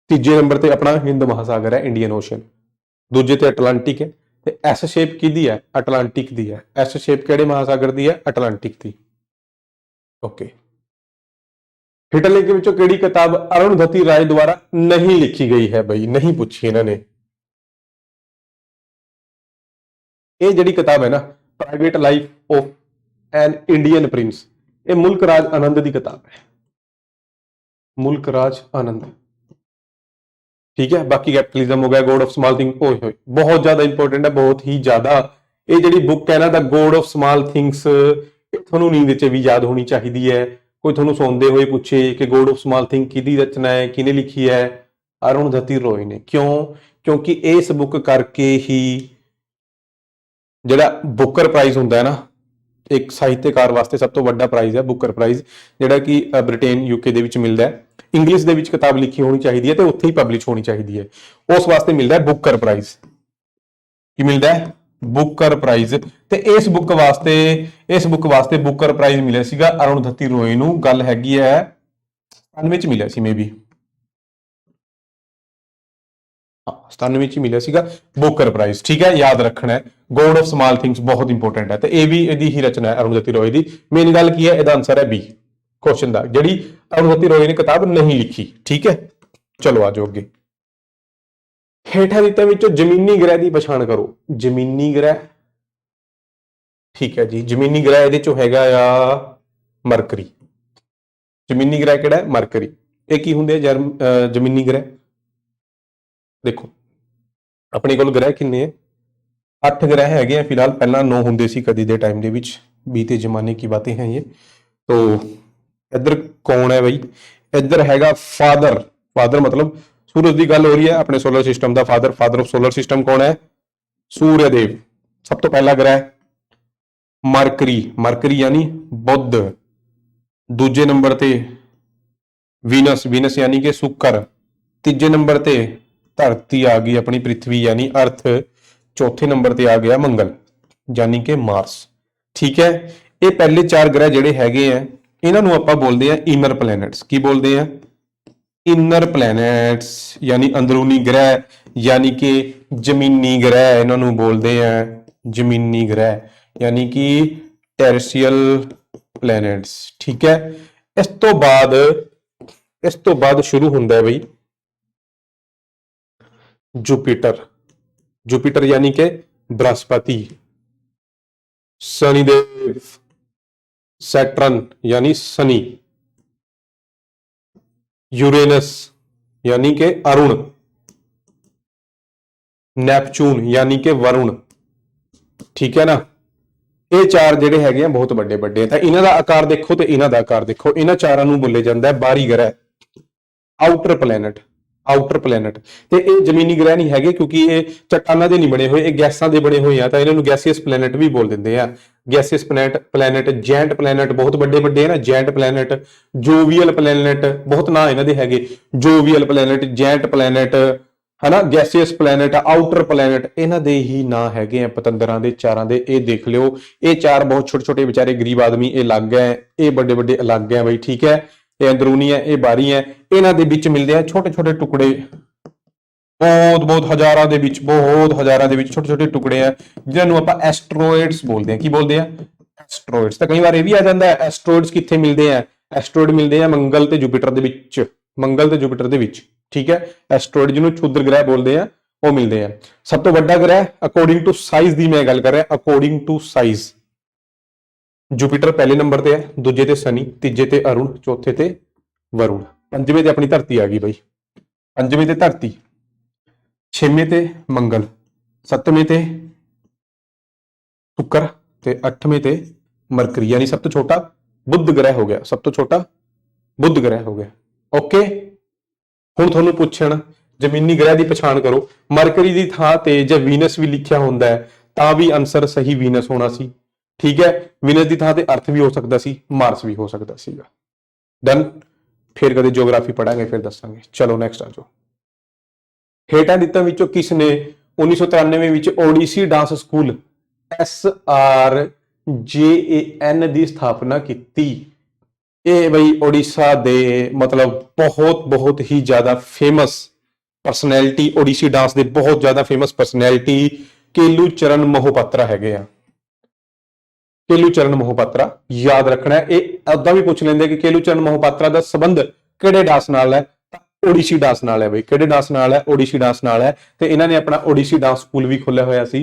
[SPEAKER 1] ਤੀਜੇ ਨੰਬਰ ਤੇ ਆਪਣਾ ਹਿੰਦ ਮਹਾਸਾਗਰ ਹੈ, ਇੰਡੀਅਨ ਓਸ਼ਨ। ਦੂਜੇ ਤੇ ਅਟਲਾਂਟਿਕ ਹੈ, ਤੇ ਐਸ ਸ਼ੇਪ ਕਿਹਦੀ ਹੈ? ਅਟਲਾਂਟਿਕ ਦੀ ਹੈ। ਐਸ ਸ਼ੇਪ ਕਿਹੜੇ ਮਹਾਸਾਗਰ ਦੀ ਹੈ? ਅਟਲਾਂਟਿਕ ਦੀ। ਓਕੇ। ਹੇਠਾਂ ਲਿਖੇ ਵਿੱਚੋਂ ਕਿਹੜੀ ਕਿਤਾਬ ਅਰੁਣਧਤੀ ਰਾਏ ਦੁਆਰਾ ਨਹੀਂ ਲਿਖੀ ਗਈ ਹੈ ਬਈ? ਨਹੀਂ ਪੁੱਛੀ ਇਹਨਾਂ ਨੇ। ਇਹ ਜਿਹੜੀ ਕਿਤਾਬ ਹੈ ਨਾ, private life of N Indian Prince, ਇਹ ਮੁਲਕ ਰਾਜ ਆਨੰਦ ਦੀ ਕਿਤਾਬ ਹੈ। ਮੁਲਕ ਰਾਜ ਆਨੰਦ, ਠੀਕ ਹੈ। ਬਾਕੀ ਕੈਪੀਟਲਿਜ਼ਮ ਹੋ ਗਿਆ, ਗੋਡ ਆਫ ਸਮਾਲ ਥਿੰਗ, ਓਏ ਹੋਏ ਬਹੁਤ ਜ਼ਿਆਦਾ ਇੰਪੋਰਟੈਂਟ ਹੈ, ਬਹੁਤ ਹੀ ਜ਼ਿਆਦਾ। ਇਹ ਜਿਹੜੀ ਬੁੱਕ ਹੈ ਨਾ, ਦਾ ਗੋਡ ਆਫ ਸਮਾਲ ਥਿੰਗਸ, ਤੁਹਾਨੂੰ ਨੀਂਦ ਵਿੱਚ ਵੀ ਯਾਦ ਹੋਣੀ ਚਾਹੀਦੀ ਹੈ। ਕੋਈ ਤੁਹਾਨੂੰ ਸੌਂਦੇ ਹੋਏ ਪੁੱਛੇ ਕਿ ਗੋਡ ਆਫ ਸਮਾਲ ਥਿੰਗ ਕਿਹਦੀ ਰਚਨਾ ਹੈ, ਕਿਹਨੇ ਲਿਖੀ ਹੈ? ਅਰੁਣਧਤੀ ਰੋਏ ਨੇ। ਕਿਉਂ? ਕਿਉਂਕਿ ਇਸ ਬੁੱਕ ਕਰਕੇ ਹੀ ਜਿਹੜਾ ਬੁੱਕਰ ਪ੍ਰਾਈਜ਼ ਹੁੰਦਾ ਹੈ ਨਾ, ਇੱਕ ਸਾਹਿਤਕਾਰ ਵਾਸਤੇ ਸਭ ਤੋਂ ਵੱਡਾ ਪ੍ਰਾਈਜ਼ ਹੈ ਬੁੱਕਰ ਪ੍ਰਾਈਜ਼, ਜਿਹੜਾ ਕਿ ਬ੍ਰਿਟੇਨ UK ਦੇ ਵਿੱਚ ਮਿਲਦਾ ਹੈ। ਇੰਗਲਿਸ਼ ਦੇ ਵਿੱਚ ਕਿਤਾਬ ਲਿਖੀ ਹੋਣੀ ਚਾਹੀਦੀ ਹੈ ਤੇ ਉੱਥੇ ਹੀ ਪਬਲਿਸ਼ ਹੋਣੀ ਚਾਹੀਦੀ ਹੈ, ਉਸ ਵਾਸਤੇ ਮਿਲਦਾ ਹੈ ਬੁੱਕਰ ਪ੍ਰਾਈਜ਼। ਕੀ ਮਿਲਦਾ ਹੈ? ਬੁੱਕਰ ਪ੍ਰਾਈਜ਼। ਤੇ ਇਸ ਬੁੱਕ ਵਾਸਤੇ ਬੁੱਕਰ ਪ੍ਰਾਈਜ਼ ਮਿਲਿਆ ਸੀਗਾ ਅਰੁਣਧਤੀ ਰੋਏ ਨੂੰ। ਗੱਲ ਹੈਗੀ ਹੈ 97 ਵਿੱਚ ਮਿਲਿਆ ਸੀ, ਮੇਬੀ 97 ਵਿੱਚ ਮਿਲਿਆ ਸੀਗਾ ਬੁੱਕਰ ਪ੍ਰਾਈਜ਼। ਠੀਕ ਹੈ, ਯਾਦ ਰੱਖਣਾ ਹੈ। ਗੋਡ ਆਫ ਸਮਾਲ ਥਿੰਗਸ ਬਹੁਤ ਇੰਪੋਰਟੈਂਟ ਹੈ, ਤੇ ਇਹ ਵੀ ਇਹਦੀ ਹੀ ਰਚਨਾ ਹੈ ਅਰੁਣਧਤੀ ਰੋਏ ਦੀ। ਮੇਨ ਗੱਲ ਕੀ ਹੈ? ਇਹਦਾ ਆਨਸਰ ਹੈ B ਕੁਐਸਚਨ ਦਾ, ਜਿਹੜੀ ਅਰੁਣਧਤੀ ਰੋਏ ਨੇ ਕਿਤਾਬ ਨਹੀਂ ਲਿਖੀ। ਠੀਕ ਹੈ, ਚਲੋ ਆ ਜਾਓ ਅੱਗੇ। ਹੇਠਾਂ ਦਿੱਤੇ ਵਿੱਚੋਂ ਜ਼ਮੀਨੀ ਗ੍ਰਹਿ ਦੀ ਪਛਾਣ ਕਰੋ। ਜ਼ਮੀਨੀ ਗ੍ਰਹਿ, ਠੀਕ ਹੈ ਜੀ। ਜ਼ਮੀਨੀ ਗ੍ਰਹਿ ਇਹਦੇ ਚੋਂ ਹੈਗਾ ਆ ਮਰਕਰੀ। ਜ਼ਮੀਨੀ ਗ੍ਰਹਿ ਕਿਹੜਾ ਹੈ? ਮਰਕਰੀ। ਇਹ ਕੀ ਹੁੰਦੇ ਆ ਜ਼ਮੀਨੀ ਗ੍ਰਹਿ? ਦੇਖੋ ਆਪਣੇ ਕੋਲ ਗ੍ਰਹਿ ਕਿੰਨੇ ਹੈ? 8 ਗ੍ਰਹਿ ਹੈਗੇ ਆ ਫਿਲਹਾਲ। ਪਹਿਲਾਂ 9 ਹੁੰਦੇ ਸੀ ਕਦੀ ਦੇ ਟਾਈਮ ਦੇ ਵਿੱਚ, ਬੀਤੇ ਜ਼ਮਾਨੇ ਕੀ ਬਾतें हैं ये। तो ਇੱਧਰ ਕੌਣ ਹੈ ਬਈ? ਇੱਧਰ ਹੈਗਾ ਫਾਦਰ। ਫਾਦਰ ਮਤਲਬ ਸੂਰਜ ਦੀ ਗੱਲ ਹੋ ਰਹੀ ਹੈ, ਆਪਣੇ solar system the father. Father of solar system ਕੌਣ ਹੈ? ਸੂਰਯਦੇਵ। ਸਭ ਤੋਂ ਪਹਿਲਾ ਗ੍ਰਹਿ ਮਰਕਰੀ, ਮਰਕਰੀ ਯਾਨੀ ਬੁੱਧ। ਦੂਜੇ ਨੰਬਰ ਤੇ ਵੀਨਸ, ਵੀਨਸ ਯਾਨੀ ਕਿ ਸ਼ੁੱਕਰ। ਤੀਜੇ ਨੰਬਰ ਤੇ ਧਰਤੀ ਆ ਗਈ ਆਪਣੀ ਪ੍ਰਿਥਵੀ ਯਾਨੀ ਅਰਥ। ਚੌਥੇ ਨੰਬਰ ਤੇ ਆ ਗਿਆ ਮੰਗਲ ਯਾਨੀ ਕਿ ਮਾਰਸ। ਠੀਕ ਹੈ, ਇਹ ਪਹਿਲੇ 4 ਗ੍ਰਹਿ ਜਿਹੜੇ ਹੈਗੇ ਆ, ਇਹਨਾਂ ਨੂੰ ਆਪਾਂ ਬੋਲਦੇ ਆ ਇਨਰ ਪਲੈਨਟਸ। ਕੀ ਬੋਲਦੇ ਆ? ਇਨਰ ਪਲੈਨਟਸ ਯਾਨੀ ਅੰਦਰੂਨੀ ਗ੍ਰਹਿ, ਯਾਨੀ ਕਿ ਜ਼ਮੀਨੀ ਗ੍ਰਹਿ ਇਹਨਾਂ ਨੂੰ ਬੋਲਦੇ ਆ। ਜ਼ਮੀਨੀ ਗ੍ਰਹਿ ਯਾਨੀ ਕਿ ਟੈਰੇਸਟਰੀਅਲ ਪਲੈਨਟਸ। ਠੀਕ ਹੈ, ਇਸ ਤੋਂ ਬਾਅਦ ਸ਼ੁਰੂ ਹੁੰਦਾ ਹੈ ਬਈ ਜੁਪੀਟਰ। ਜੁਪੀਟਰ यानी कि बृहस्पति। शनिदेव, सैटर्न यानी शनि। यूरेनस यानी कि अरुण। नैपचून यानी कि वरुण। ठीक है ना, ਇਹ 4 ਜਿਹੜੇ ਹੈਗੇ ਆ ਬਹੁਤ ਵੱਡੇ ਵੱਡੇ ਆ। ਤਾਂ ਇਹਨਾਂ ਦਾ ਆਕਾਰ ਦੇਖੋ ਤੇ ਇਹਨਾਂ ਦਾ ਆਕਾਰ ਦੇਖੋ। ਇਹਨਾਂ ਚਾਰਾਂ ਨੂੰ ਬੋਲੇ ਜਾਂਦਾ ਹੈ ਬਾਹਰੀ ਗ੍ਰਹਿ, ਆਊਟਰ ਪਲੈਨਟ। Outer planet. ਤੇ ਇਹ ਜ਼ਮੀਨੀ ਗ੍ਰਹਿ ਨਹੀਂ ਹੈਗੇ ਕਿਉਂਕਿ ਇਹ ਚੱਟਾਨਾਂ ਦੇ ਨਹੀਂ ਬਣੇ ਹੋਏ, ਇਹ ਗੈਸਾਂ ਦੇ ਬਣੇ ਹੋਏ ਆ, ਤਾਂ ਇਹਨਾਂ ਨੂੰ ਗੈਸੀਅਸ ਪਲੈਨਟ ਵੀ ਬੋਲ ਦਿੰਦੇ ਆ। ਗੈਸੀਅਸ ਪਲੈਨਟ, ਜੈਂਟ ਪਲੈਨਟ ਬਹੁਤ ਵੱਡੇ ਵੱਡੇ ਆ ਨਾ, ਜੈਂਟ ਪਲੈਨਟ। ਜੋਵੀਅਲ ਪਲੈਨਟ ਬਹੁਤ ਨਾਂ ਇਹਨਾਂ ਦੇ ਹੈਗੇ, ਜੋਵੀਅਲ ਪਲੈਨਟ, ਜੈਂਟ ਪਲੈਨਟ, ਹਨਾ, ਗੈਸੀਅਸ ਪਲੈਨਟ, ਆਊਟਰ ਪਲੈਨਟ। ਇਹਨਾਂ ਦੇ ਹੀ ਨਾਂ ਹੈਗੇ ਆ ਪਤੰਦਰਾਂ ਦੇ, ਚਾਰਾਂ ਦੇ। ਇਹ ਦੇਖ ਲਿਓ, ਇਹ 4 ਬਹੁਤ ਛੋਟੇ ਛੋਟੇ ਵਿਚਾਰੇ ਗਰੀਬ ਆਦਮੀ, ਇਹ ਅਲੱਗ ਹੈ, ਇਹ ਵੱਡੇ ਵੱਡੇ ਅਲੱਗ ਹੈ ਬਈ। ਠੀਕ ਹੈ, ਇਹ ਅੰਦਰੂਨੀ ਹੈ, ਇਹ ਬਾਹਰੀ ਹੈ। ਇਹਨਾਂ ਦੇ ਵਿੱਚ ਮਿਲਦੇ ਆ ਛੋਟੇ ਛੋਟੇ ਟੁਕੜੇ, ਬਹੁਤ ਹਜ਼ਾਰਾਂ ਦੇ ਵਿੱਚ, ਬਹੁਤ ਹਜ਼ਾਰਾਂ ਦੇ ਵਿੱਚ ਛੋਟੇ ਛੋਟੇ ਟੁਕੜੇ ਆ, ਜਿਹਨਾਂ ਨੂੰ ਆਪਾਂ ਐਸਟਰੋਇਡਸ ਬੋਲਦੇ ਆ। ਕੀ ਬੋਲਦੇ ਆ? ਐਸਟਰੋਇਡਸ। ਤਾਂ ਕਈ ਵਾਰ ਇਹ ਵੀ ਆ ਜਾਂਦਾ ਹੈ ਐਸਟਰੋਇਡਸ ਕਿੱਥੇ ਮਿਲਦੇ ਆ? ਐਸਟਰੋਇਡ ਮਿਲਦੇ ਆ ਮੰਗਲ ਤੇ ਜੁਪੀਟਰ ਦੇ ਵਿੱਚ। ਮੰਗਲ ਤੇ ਜੁਪੀਟਰ ਦੇ ਵਿੱਚ, ਠੀਕ ਹੈ। ਐਸਟਰੋਇਡ ਜਿਹਨੂੰ ਛੁੱਦਰ ਗ੍ਰਹਿ ਬੋਲਦੇ ਆ ਉਹ ਮਿਲਦੇ ਆ। ਸਭ ਤੋਂ ਵੱਡਾ ਗ੍ਰਹਿ ਅਕੋਰਡਿੰਗ ਟੂ ਸਾਈਜ਼ ਦੀ ਮੈਂ ਗੱਲ ਕਰ ਰਿਹਾ, ਅਕੋਰਡਿੰਗ ਟੂ ਸਾਈਜ਼ ਜੁਪੀਟਰ ਪਹਿਲੇ ਨੰਬਰ ਤੇ ਹੈ, ਦੂਜੇ ਤੇ ਸ਼ਨੀ, ਤੀਜੇ ਤੇ ਅਰੁਣ, ਚੌਥੇ ਤੇ ਵਰੁਣ, ਪੰਜਵੇਂ ਤੇ ਆਪਣੀ ਧਰਤੀ ਆ ਗਈ ਬਈ, ਪੰਜਵੇਂ ਤੇ ਧਰਤੀ, ਛੇਵੇਂ ਤੇ ਮੰਗਲ, ਸੱਤਵੇਂ ਤੇ शुक्र ਤੇ 8वें ਤੇ ਮਰਕਰੀ, ਯਾਨੀ ਸਭ ਤੋਂ ਛੋਟਾ ਬੁੱਧ ਗ੍ਰਹਿ ਹੋ ਗਿਆ, ਸਭ ਤੋਂ ਛੋਟਾ ਬੁੱਧ ਗ੍ਰਹਿ ਹੋ ਗਿਆ। ਓਕੇ, ਹੁਣ ਤੁਹਾਨੂੰ ਪੁੱਛਣ ਜ਼ਮੀਨੀ ਗ੍ਰਹਿ ਦੀ ਪਛਾਣ ਕਰੋ। ਮਰਕਰੀ ਦੀ ਥਾਂ ਤੇ ਜੇ ਵੀਨਸ ਵੀ ਲਿਖਿਆ ਹੁੰਦਾ ਹੈ ਤਾਂ ਵੀ ਆਨਸਰ ਸਹੀ ਵੀਨਸ ਹੋਣਾ ਸੀ, ਠੀਕ ਹੈ। ਵੀਨਸ ਦੀ ਥਾਂ ਤੇ ਅਰਥ ਵੀ ਹੋ ਸਕਦਾ ਸੀ, ਮਾਰਸ ਵੀ ਹੋ ਸਕਦਾ ਸੀਗਾ। ਡਨ। ਫਿਰ ਕਦੇ ਜਿਓਗ੍ਰਾਫੀ ਪੜਾਂਗੇ, ਫਿਰ ਦੱਸਾਂਗੇ। ਚਲੋ ਨੈਕਸਟ ਆ ਜਾਓ। ਹੇਠਾਂ ਦਿੱਤਾਂ ਵਿੱਚੋਂ ਕਿਸ ਨੇ 1993 ਵਿੱਚ ਓਡੀਸੀ ਡਾਂਸ ਸਕੂਲ SRJAN ਦੀ ਸਥਾਪਨਾ ਕੀਤੀ? ਇਹ ਬਈ ओडिशा ਦੇ मतलब बहुत ही ज्यादा फेमस ਪਰਸਨੈਲਿਟੀ, ओडिसी डांस ਦੇ ਬਹੁਤ ਜ਼ਿਆਦਾ ਫੇਮਸ ਪਰਸਨੈਲਿਟੀ ਕੇਲੂ ਚਰਨ ਮੋਹਪਾਤਰਾ ਹੈਗੇ ਆ। ਕੇਲੂ ਚਰਨ ਮੋਹਪਾਤਰਾ ਯਾਦ ਰੱਖਣਾ ਹੈ। ਇਹ ਉਦਾਂ ਵੀ ਪੁੱਛ ਲੈਂਦੇ ਕਿ ਕੇਲੂ ਚਰਨ ਮੋਹਪਾਤਰਾ ਦਾ ਸੰਬੰਧ ਕਿਹੜੇ ਡਾਂਸ ਨਾਲ ਹੈ? ओडिसी डांस ਨਾਲ ਹੈ ਬਈ। ਕਿਹੜੇ ਡਾਂਸ ਨਾਲ ਹੈ? ओडिसी डांस ਨਾਲ ਹੈ। ਤੇ ਇਹਨਾਂ ਨੇ ਆਪਣਾ ओडिसी डांस ਸਕੂਲ ਵੀ ਖੋਲਿਆ ਹੋਇਆ ਸੀ,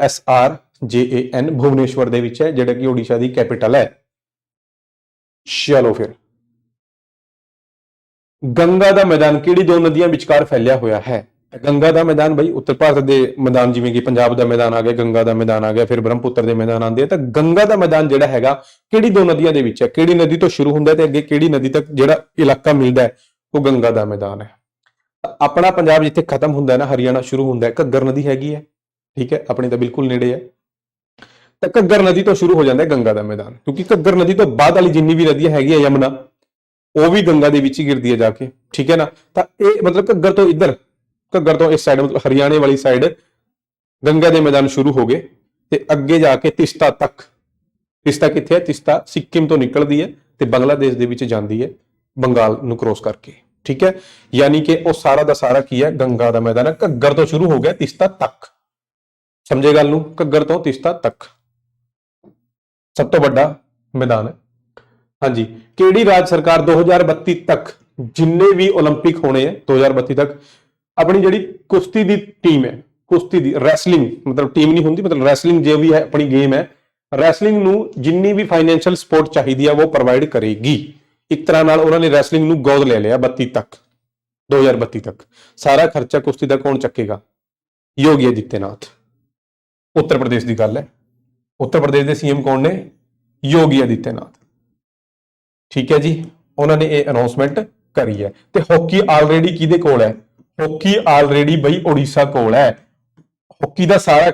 [SPEAKER 1] SRJAN ਭੁਵਨੇਸ਼ਵਰ ਦੇ ਵਿੱਚ ਹੈ, ਜਿਹੜਾ ਕਿ ओडिशा ਦੀ ਕੈਪੀਟਲ ਹੈ। ਚਲੋ ਫਿਰ, ਗੰਗਾ ਦਾ ਮੈਦਾਨ ਕਿਹੜੀ ਦੋ ਨਦੀਆਂ ਵਿਚਕਾਰ ਫੈਲਿਆ ਹੋਇਆ ਹੈ? ਗੰਗਾ ਦਾ ਮੈਦਾਨ ਬਈ ਉੱਤਰ ਭਾਰਤ ਦੇ ਮੈਦਾਨ, ਜਿਵੇਂ ਕਿ ਪੰਜਾਬ ਦਾ ਮੈਦਾਨ ਆ ਗਿਆ, ਗੰਗਾ ਦਾ ਮੈਦਾਨ ਆ ਗਿਆ, ਫਿਰ ਬ੍ਰਹਮਪੁੱਤਰ ਦੇ ਮੈਦਾਨ ਆਉਂਦੇ ਆ। ਤਾਂ ਗੰਗਾ ਦਾ ਮੈਦਾਨ ਜਿਹੜਾ ਹੈਗਾ ਕਿਹੜੀ ਦੋ ਨਦੀਆਂ ਦੇ ਵਿੱਚ ਹੈ? ਕਿਹੜੀ ਨਦੀ ਤੋਂ ਸ਼ੁਰੂ ਹੁੰਦਾ ਤੇ ਅੱਗੇ ਕਿਹੜੀ ਨਦੀ ਤੱਕ ਜਿਹੜਾ ਇਲਾਕਾ ਮਿਲਦਾ ਹੈ, ਉਹ ਗੰਗਾ ਦਾ ਮੈਦਾਨ ਹੈ। ਆਪਣਾ ਪੰਜਾਬ ਜਿੱਥੇ ਖਤਮ ਹੁੰਦਾ ਹੈ ਨਾ, ਹਰਿਆਣਾ ਸ਼ੁਰੂ ਹੁੰਦਾ ਹੈ, ਘੱਗਰ ਨਦੀ ਹੈਗੀ ਹੈ, ਠੀਕ ਹੈ, ਆਪਣੇ ਤਾਂ ਬਿਲਕੁਲ ਨੇੜੇ ਹੈ। ਤਾਂ ਘੱਗਰ ਨਦੀ ਤੋਂ ਸ਼ੁਰੂ ਹੋ ਜਾਂਦਾ ਹੈ ਗੰਗਾ ਦਾ ਮੈਦਾਨ, ਕਿਉਂਕਿ ਘੱਗਰ ਨਦੀ ਤੋਂ ਬਾਅਦ ਵਾਲੀ ਜਿੰਨੀ ਵੀ ਨਦੀਆਂ ਹੈਗੀਆਂ, ਯਮੁਨਾ, ਉਹ ਵੀ ਗੰਗਾ ਦੇ ਵਿੱਚ ਹੀ ਗਿਰਦੀ ਹੈ ਜਾ ਕੇ, ਠੀਕ ਹੈ ਨਾ। ਤਾਂ ਇਹ ਮਤਲਬ ਘੱਗਰ ਤੋਂ ਇੱਧਰ, ਘੱਗਰ ਤੋਂ ਇਸ ਸਾਈਡ, ਮਤਲਬ ਹਰਿਆਣੇ ਵਾਲੀ ਸਾਈਡ ਗੰਗਾ ਦੇ ਮੈਦਾਨ ਸ਼ੁਰੂ ਹੋ ਗਏ ਤੇ ਅੱਗੇ ਜਾ ਕੇ ਤਿਸਤਾ ਤੱਕ। ਤਿਸਤਾ ਕਿੱਥੇ ਹੈ? ਤਿਸਤਾ ਸਿੱਕਿਮ ਤੋਂ ਨਿਕਲਦੀ ਹੈ ਤੇ ਬੰਗਲਾਦੇਸ਼ ਦੇ ਵਿੱਚ ਜਾਂਦੀ ਹੈ, ਬੰਗਾਲ ਨੂੰ ਕ੍ਰੋਸ ਕਰਕੇ, ਠੀਕ ਹੈ। ਯਾਨੀ ਕਿ ਉਹ ਸਾਰਾ ਦਾ ਸਾਰਾ ਕੀ ਹੈ? ਗੰਗਾ ਦਾ ਮੈਦਾਨ ਹੈ। ਘੱਗਰ ਤੋਂ ਸ਼ੁਰੂ ਹੋ ਗਿਆ ਤਿਸਤਾ ਤੱਕ, ਸਮਝੇ ਗੱਲ ਨੂੰ? ਘੱਗਰ ਤੋਂ ਤਿਸਤਾ ਤੱਕ ਸਭ ਤੋਂ ਵੱਡਾ ਮੈਦਾਨ ਹੈ। ਹਾਂਜੀ, ਕਿਹੜੀ ਰਾਜ ਸਰਕਾਰ 2032 ਤੱਕ ਜਿੰਨੇ ਵੀ 올림픽 ਹੋਣੇ ਆ 2032 ਤੱਕ, ਆਪਣੀ ਜਿਹੜੀ ਕੁਸ਼ਤੀ ਦੀ ਟੀਮ ਹੈ, ਕੁਸ਼ਤੀ ਦੀ ਰੈਸਲਿੰਗ, ਮਤਲਬ ਟੀਮ ਨਹੀਂ ਹੁੰਦੀ, ਮਤਲਬ ਰੈਸਲਿੰਗ ਜੋ ਵੀ ਹੈ ਆਪਣੀ ਗੇਮ ਹੈ, ਰੈਸਲਿੰਗ ਨੂੰ ਜਿੰਨੀ ਵੀ ਫਾਈਨੈਂਸ਼ੀਅਲ ਸਪੋਰਟ ਚਾਹੀਦੀ ਹੈ ਉਹ ਪ੍ਰੋਵਾਈਡ ਕਰੇਗੀ। ਇੱਕ ਤਰ੍ਹਾਂ ਨਾਲ ਉਹਨਾਂ ਨੇ ਰੈਸਲਿੰਗ ਨੂੰ ਗੋਦ ਲੈ ਲਿਆ 32 ਤੱਕ, 2032 ਤੱਕ। ਸਾਰਾ ਖਰਚਾ ਕੁਸ਼ਤੀ ਦਾ ਕੌਣ ਚੱਕੇਗਾ? ਯੋਗੀ ਆਦਿੱਤਿਆਨਾਥ। ਉੱਤਰ ਪ੍ਰਦੇਸ਼ ਦੀ ਗੱਲ ਹੈ। ਉੱਤਰ ਪ੍ਰਦੇਸ਼ ਦੇ ਸੀਐਮ ਕੌਣ ਨੇ? ਯੋਗੀ ਆਦਿੱਤਿਆਨਾਥ, ਠੀਕ ਹੈ ਜੀ। ਉਹਨਾਂ ਨੇ ਇਹ ਅਨਾਉਂਸਮੈਂਟ ਕਰੀ ਹੈ। ਤੇ ਹਾਕੀ ਆਲਰੇਡੀ ਕਿਹਦੇ ਕੋਲ ਹੈ? ਹਾਕੀ ਆਲਰੇਡੀ ਬਈ ओडिशा ਕੋਲ ਹੈ। ਹਾਕੀ ਦਾ ਸਾਰਾ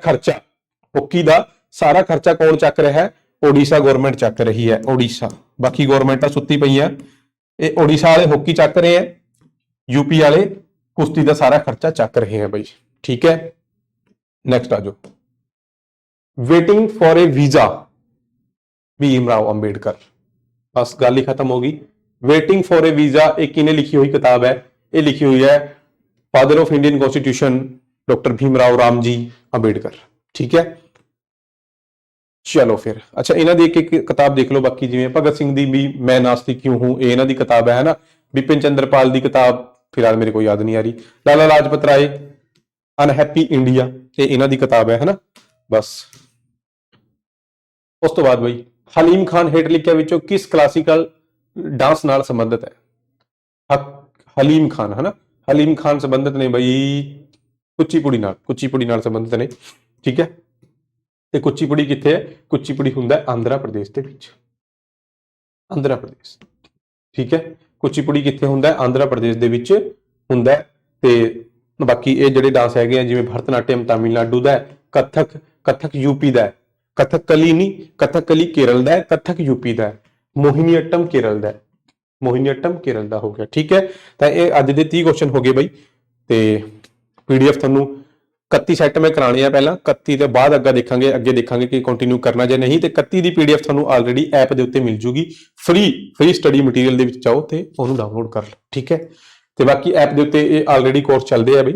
[SPEAKER 1] ਖਰਚਾ ਕੌਣ ਚੱਕ ਰਿਹਾ ਹੈ? ओडिशा ਗਵਰਨਮੈਂਟ ਚੱਕ ਰਹੀ ਹੈ। ओडिशा, ਬਾਕੀ ਗਵਰਨਮੈਂਟਾਂ ਸੁੱਤੀ ਪਈਆਂ, ਇਹ ओडिशा ਵਾਲੇ ਹਾਕੀ ਚੱਕ ਰਹੇ ਹੈ, यूपी ਵਾਲੇ ਕੁਸ਼ਤੀ ਦਾ ਸਾਰਾ ਖਰਚਾ ਚੱਕ ਰਹੇ ਹੈ ਬਈ, ਠੀਕ ਹੈ। ਨੈਕਸਟ ਆ ਜਾਓ। Waiting for a visa, Bhim Rao Ambedkar. ਬਸ ਗੱਲ ਹੀ ਖਤਮ ਹੋ ਗਈ। ਵੇਟਿੰਗ ਫॉर ए ਵੀਜ਼ਾ ਇਹ ਕਿਹਨੇ ਲਿਖੀ ਹੋਈ ਕਿਤਾਬ ਹੈ? ਇਹ ਲਿਖੀ ਹੋਈ ਹੈ father of Indian constitution doctor Bhimrao Ram ji Ambedkar, ठीक है। चलो फिर, अच्छा इन्हां दी एक किताब देख लो। बाकी जिवें भगत सिंह दी भी मैं नास्तिक क्यों हूं, ये इन्हां दी किताब है ना। बिपिन चंद्रपाल दी किताब फिलहाल मेरे को याद नहीं आ रही। लाला लाजपत राय अनहैप्पी इंडिया, ये इन्हां दी किताब है ना। बस उस तो बाद बई हलीम खान हेठ लिखिया विचों किस क्लासिकल डांस नाल संबंधित है? हलीम खान है ना, हलीम खान संबंधित ने बई कुचिपुड़ी नाल संबंधित ने, ठीक है। ते कुचिपुड़ी कित्थे है? कुचिपुड़ी हुंदा है आंध्र प्रदेश दे विच, आंध्र प्रदेश, ठीक है। कुचिपुड़ी कित्थे हुंदा है? आंध्र प्रदेश दे विच हुंदा है। ते बाकी ये जिहड़े डांस हैगे आ, जिवें भरतनाट्यम तमिलनाडु दा है, कथक यूपी दा है, कथकली नहीं, कथकली केरल दा है, कथक यूपी दा है, मोहिनीअट्टम केरल दा है, मोहिनीअट्टम केरल ਦਾ ਹੋ ਗਿਆ, ਠੀਕ ਹੈ। ਤਾਂ ਇਹ ਅੱਜ ਦੇ 30 ਕੁਐਸਚਨ ਹੋ ਗਏ ਬਾਈ। ਤੇ ਪੀਡੀਐਫ ਤੁਹਾਨੂੰ 31 ਸੈੱਟ ਮੈਂ ਕਰਾਣੇ ਆ ਪਹਿਲਾਂ, 31 ਦੇ ਬਾਅਦ ਅੱਗੇ ਦੇਖਾਂਗੇ ਕਿ ਕੰਟੀਨਿਊ ਕਰਨਾ ਜਾਂ ਨਹੀਂ। ਤੇ 31 ਦੀ ਪੀਡੀਐਫ ਤੁਹਾਨੂੰ ਆਲਰੇਡੀ ਐਪ ਦੇ ਉੱਤੇ ਮਿਲ ਜੂਗੀ, ਫ੍ਰੀ ਸਟੱਡੀ ਮਟੀਰੀਅਲ ਦੇ ਵਿੱਚ ਜਾਓ ਤੇ ਉਹਨੂੰ ਡਾਊਨਲੋਡ ਕਰ ਲਓ, ਠੀਕ ਹੈ। ਤੇ ਬਾਕੀ ਐਪ ਦੇ ਉੱਤੇ ਇਹ ਆਲਰੇਡੀ ਕੋਰਸ ਚੱਲਦੇ ਆ ਬਈ।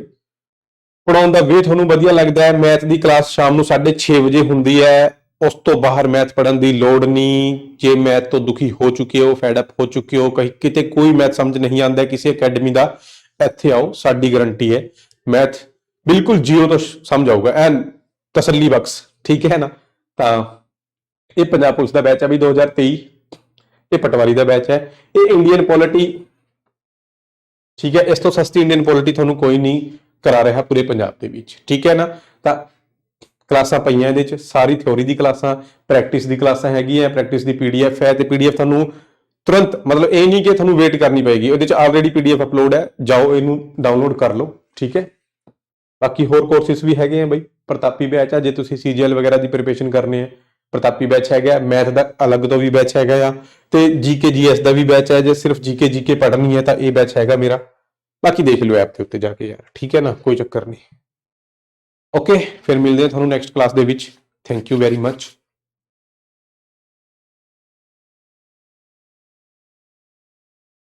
[SPEAKER 1] ਪੜਾਉਣ ਦਾ ਵੇ ਤੁਹਾਨੂੰ ਵਧੀਆ ਲੱਗਦਾ ਹੈ? ਮੈਥ ਦੀ ਕਲਾਸ ਸ਼ਾਮ ਨੂੰ 6:30 ਵਜੇ ਹੁੰਦੀ ਹੈ ਉਸ ਤੋਂ ਬਾਹਰ ਮੈਥ ਪੜਨ ਦੀ ਲੋੜ ਨਹੀਂ। ਜੇ ਮੈਥ ਤੋਂ ਦੁਖੀ ਹੋ ਚੁੱਕੇ ਹੋ, ਫੈਡ ਅਪ ਹੋ ਚੁੱਕੇ ਹੋ, ਕहीं ਕਿਤੇ ਕੋਈ ਮੈਥ ਸਮਝ ਨਹੀਂ ਆਉਂਦਾ ਕਿਸੇ ਅਕੈਡਮੀ ਦਾ, ਇੱਥੇ ਆਓ, ਸਾਡੀ ਗਾਰੰਟੀ ਹੈ ਮੈਥ ਬਿਲਕੁਲ ਜ਼ੀਰੋ ਤੋਂ ਸਮਝ ਆਊਗਾ, ਐਨ ਤਸੱਲੀ ਬਖਸ਼। ਠੀਕ ਹੈ ਨਾ। ਤਾਂ ਇਹ ਪੰਜਾਬ ਪੁਲਿਸ ਦਾ ਬੈਚ ਹੈ ਵੀ 2023, ਇਹ ਪਟਵਾਰੀ ਦਾ ਬੈਚ ਹੈ, ਇਹ ਇੰਡੀਅਨ ਪੋਲਿਟੀ। ਠੀਕ ਹੈ, ਇਸ ਤੋਂ ਸਸਤੀ ਇੰਡੀਅਨ ਪੋਲਿਟੀ ਤੁਹਾਨੂੰ ਕੋਈ ਨਹੀਂ ਕਰਾ ਰਿਹਾ ਪੂਰੇ ਪੰਜਾਬ ਦੇ ਵਿੱਚ। ਠੀਕ ਹੈ ਨਾ। ਤਾਂ ਕਲਾਸਾਂ ਪਈਆਂ ਇਹਦੇ ਚ, ਸਾਰੀ ਥਿਉਰੀ ਦੀ ਕਲਾਸਾਂ, ਪ੍ਰੈਕਟਿਸ ਦੀ ਕਲਾਸਾਂ ਹੈਗੀਆਂ, ਪ੍ਰੈਕਟਿਸ ਦੀ ਪੀਡੀਐਫ ਹੈ, ਤੇ ਪੀਡੀਐਫ ਤੁਹਾਨੂੰ ਤੁਰੰਤ, ਮਤਲਬ ਇਹ ਨਹੀਂ ਕਿ ਤੁਹਾਨੂੰ ਵੇਟ ਕਰਨੀ ਪਏਗੀ, ਉਹਦੇ ਚ ਆਲਰੇਡੀ ਪੀਡੀਐਫ ਅਪਲੋਡ ਹੈ, ਜਾਓ ਇਹਨੂੰ ਡਾਊਨਲੋਡ ਕਰ ਲਓ। ਠੀਕ ਹੈ। ਬਾਕੀ ਹੋਰ ਕੋਰਸਿਸ ਵੀ ਹੈਗੇ ਆ ਬਈ, ਪ੍ਰਤਾਪੀ ਬੈਚ ਆ, ਜੇ ਤੁਸੀਂ ਸੀਜੀਐਲ ਵਗੈਰਾ ਦੀ ਪ੍ਰੀਪਰੇਸ਼ਨ ਕਰਨੀ ਹੈ, ਪ੍ਰਤਾਪੀ ਬੈਚ ਹੈਗਾ। ਮੈਥ ਦਾ ਅਲੱਗ ਤੋਂ ਵੀ ਬੈਚ ਹੈਗਾ ਆ, ਤੇ ਜੀਕੇ ਜੀਐਸ ਦਾ ਵੀ ਬੈਚ ਹੈ। ਜੇ ਸਿਰਫ ਜੀਕੇ ਪੜ੍ਹਨੀ ਹੈ ਤਾਂ ਇਹ ਬੈਚ ਹੈਗਾ ਮੇਰਾ। ਬਾਕੀ ਦੇਖ ਲਿਓ ਐਪ ਦੇ ਉੱਤੇ ਜਾ ਕੇ ਯਾਰ। ਠੀਕ ਹੈ ਨਾ, ਕੋਈ ਚੱਕਰ ਨਹੀਂ। ਓਕੇ, ਫਿਰ ਮਿਲਦੇ ਹਾਂ ਤੁਹਾਨੂੰ ਨੈਕਸਟ ਕਲਾਸ ਦੇ ਵਿੱਚ। Thank you very much.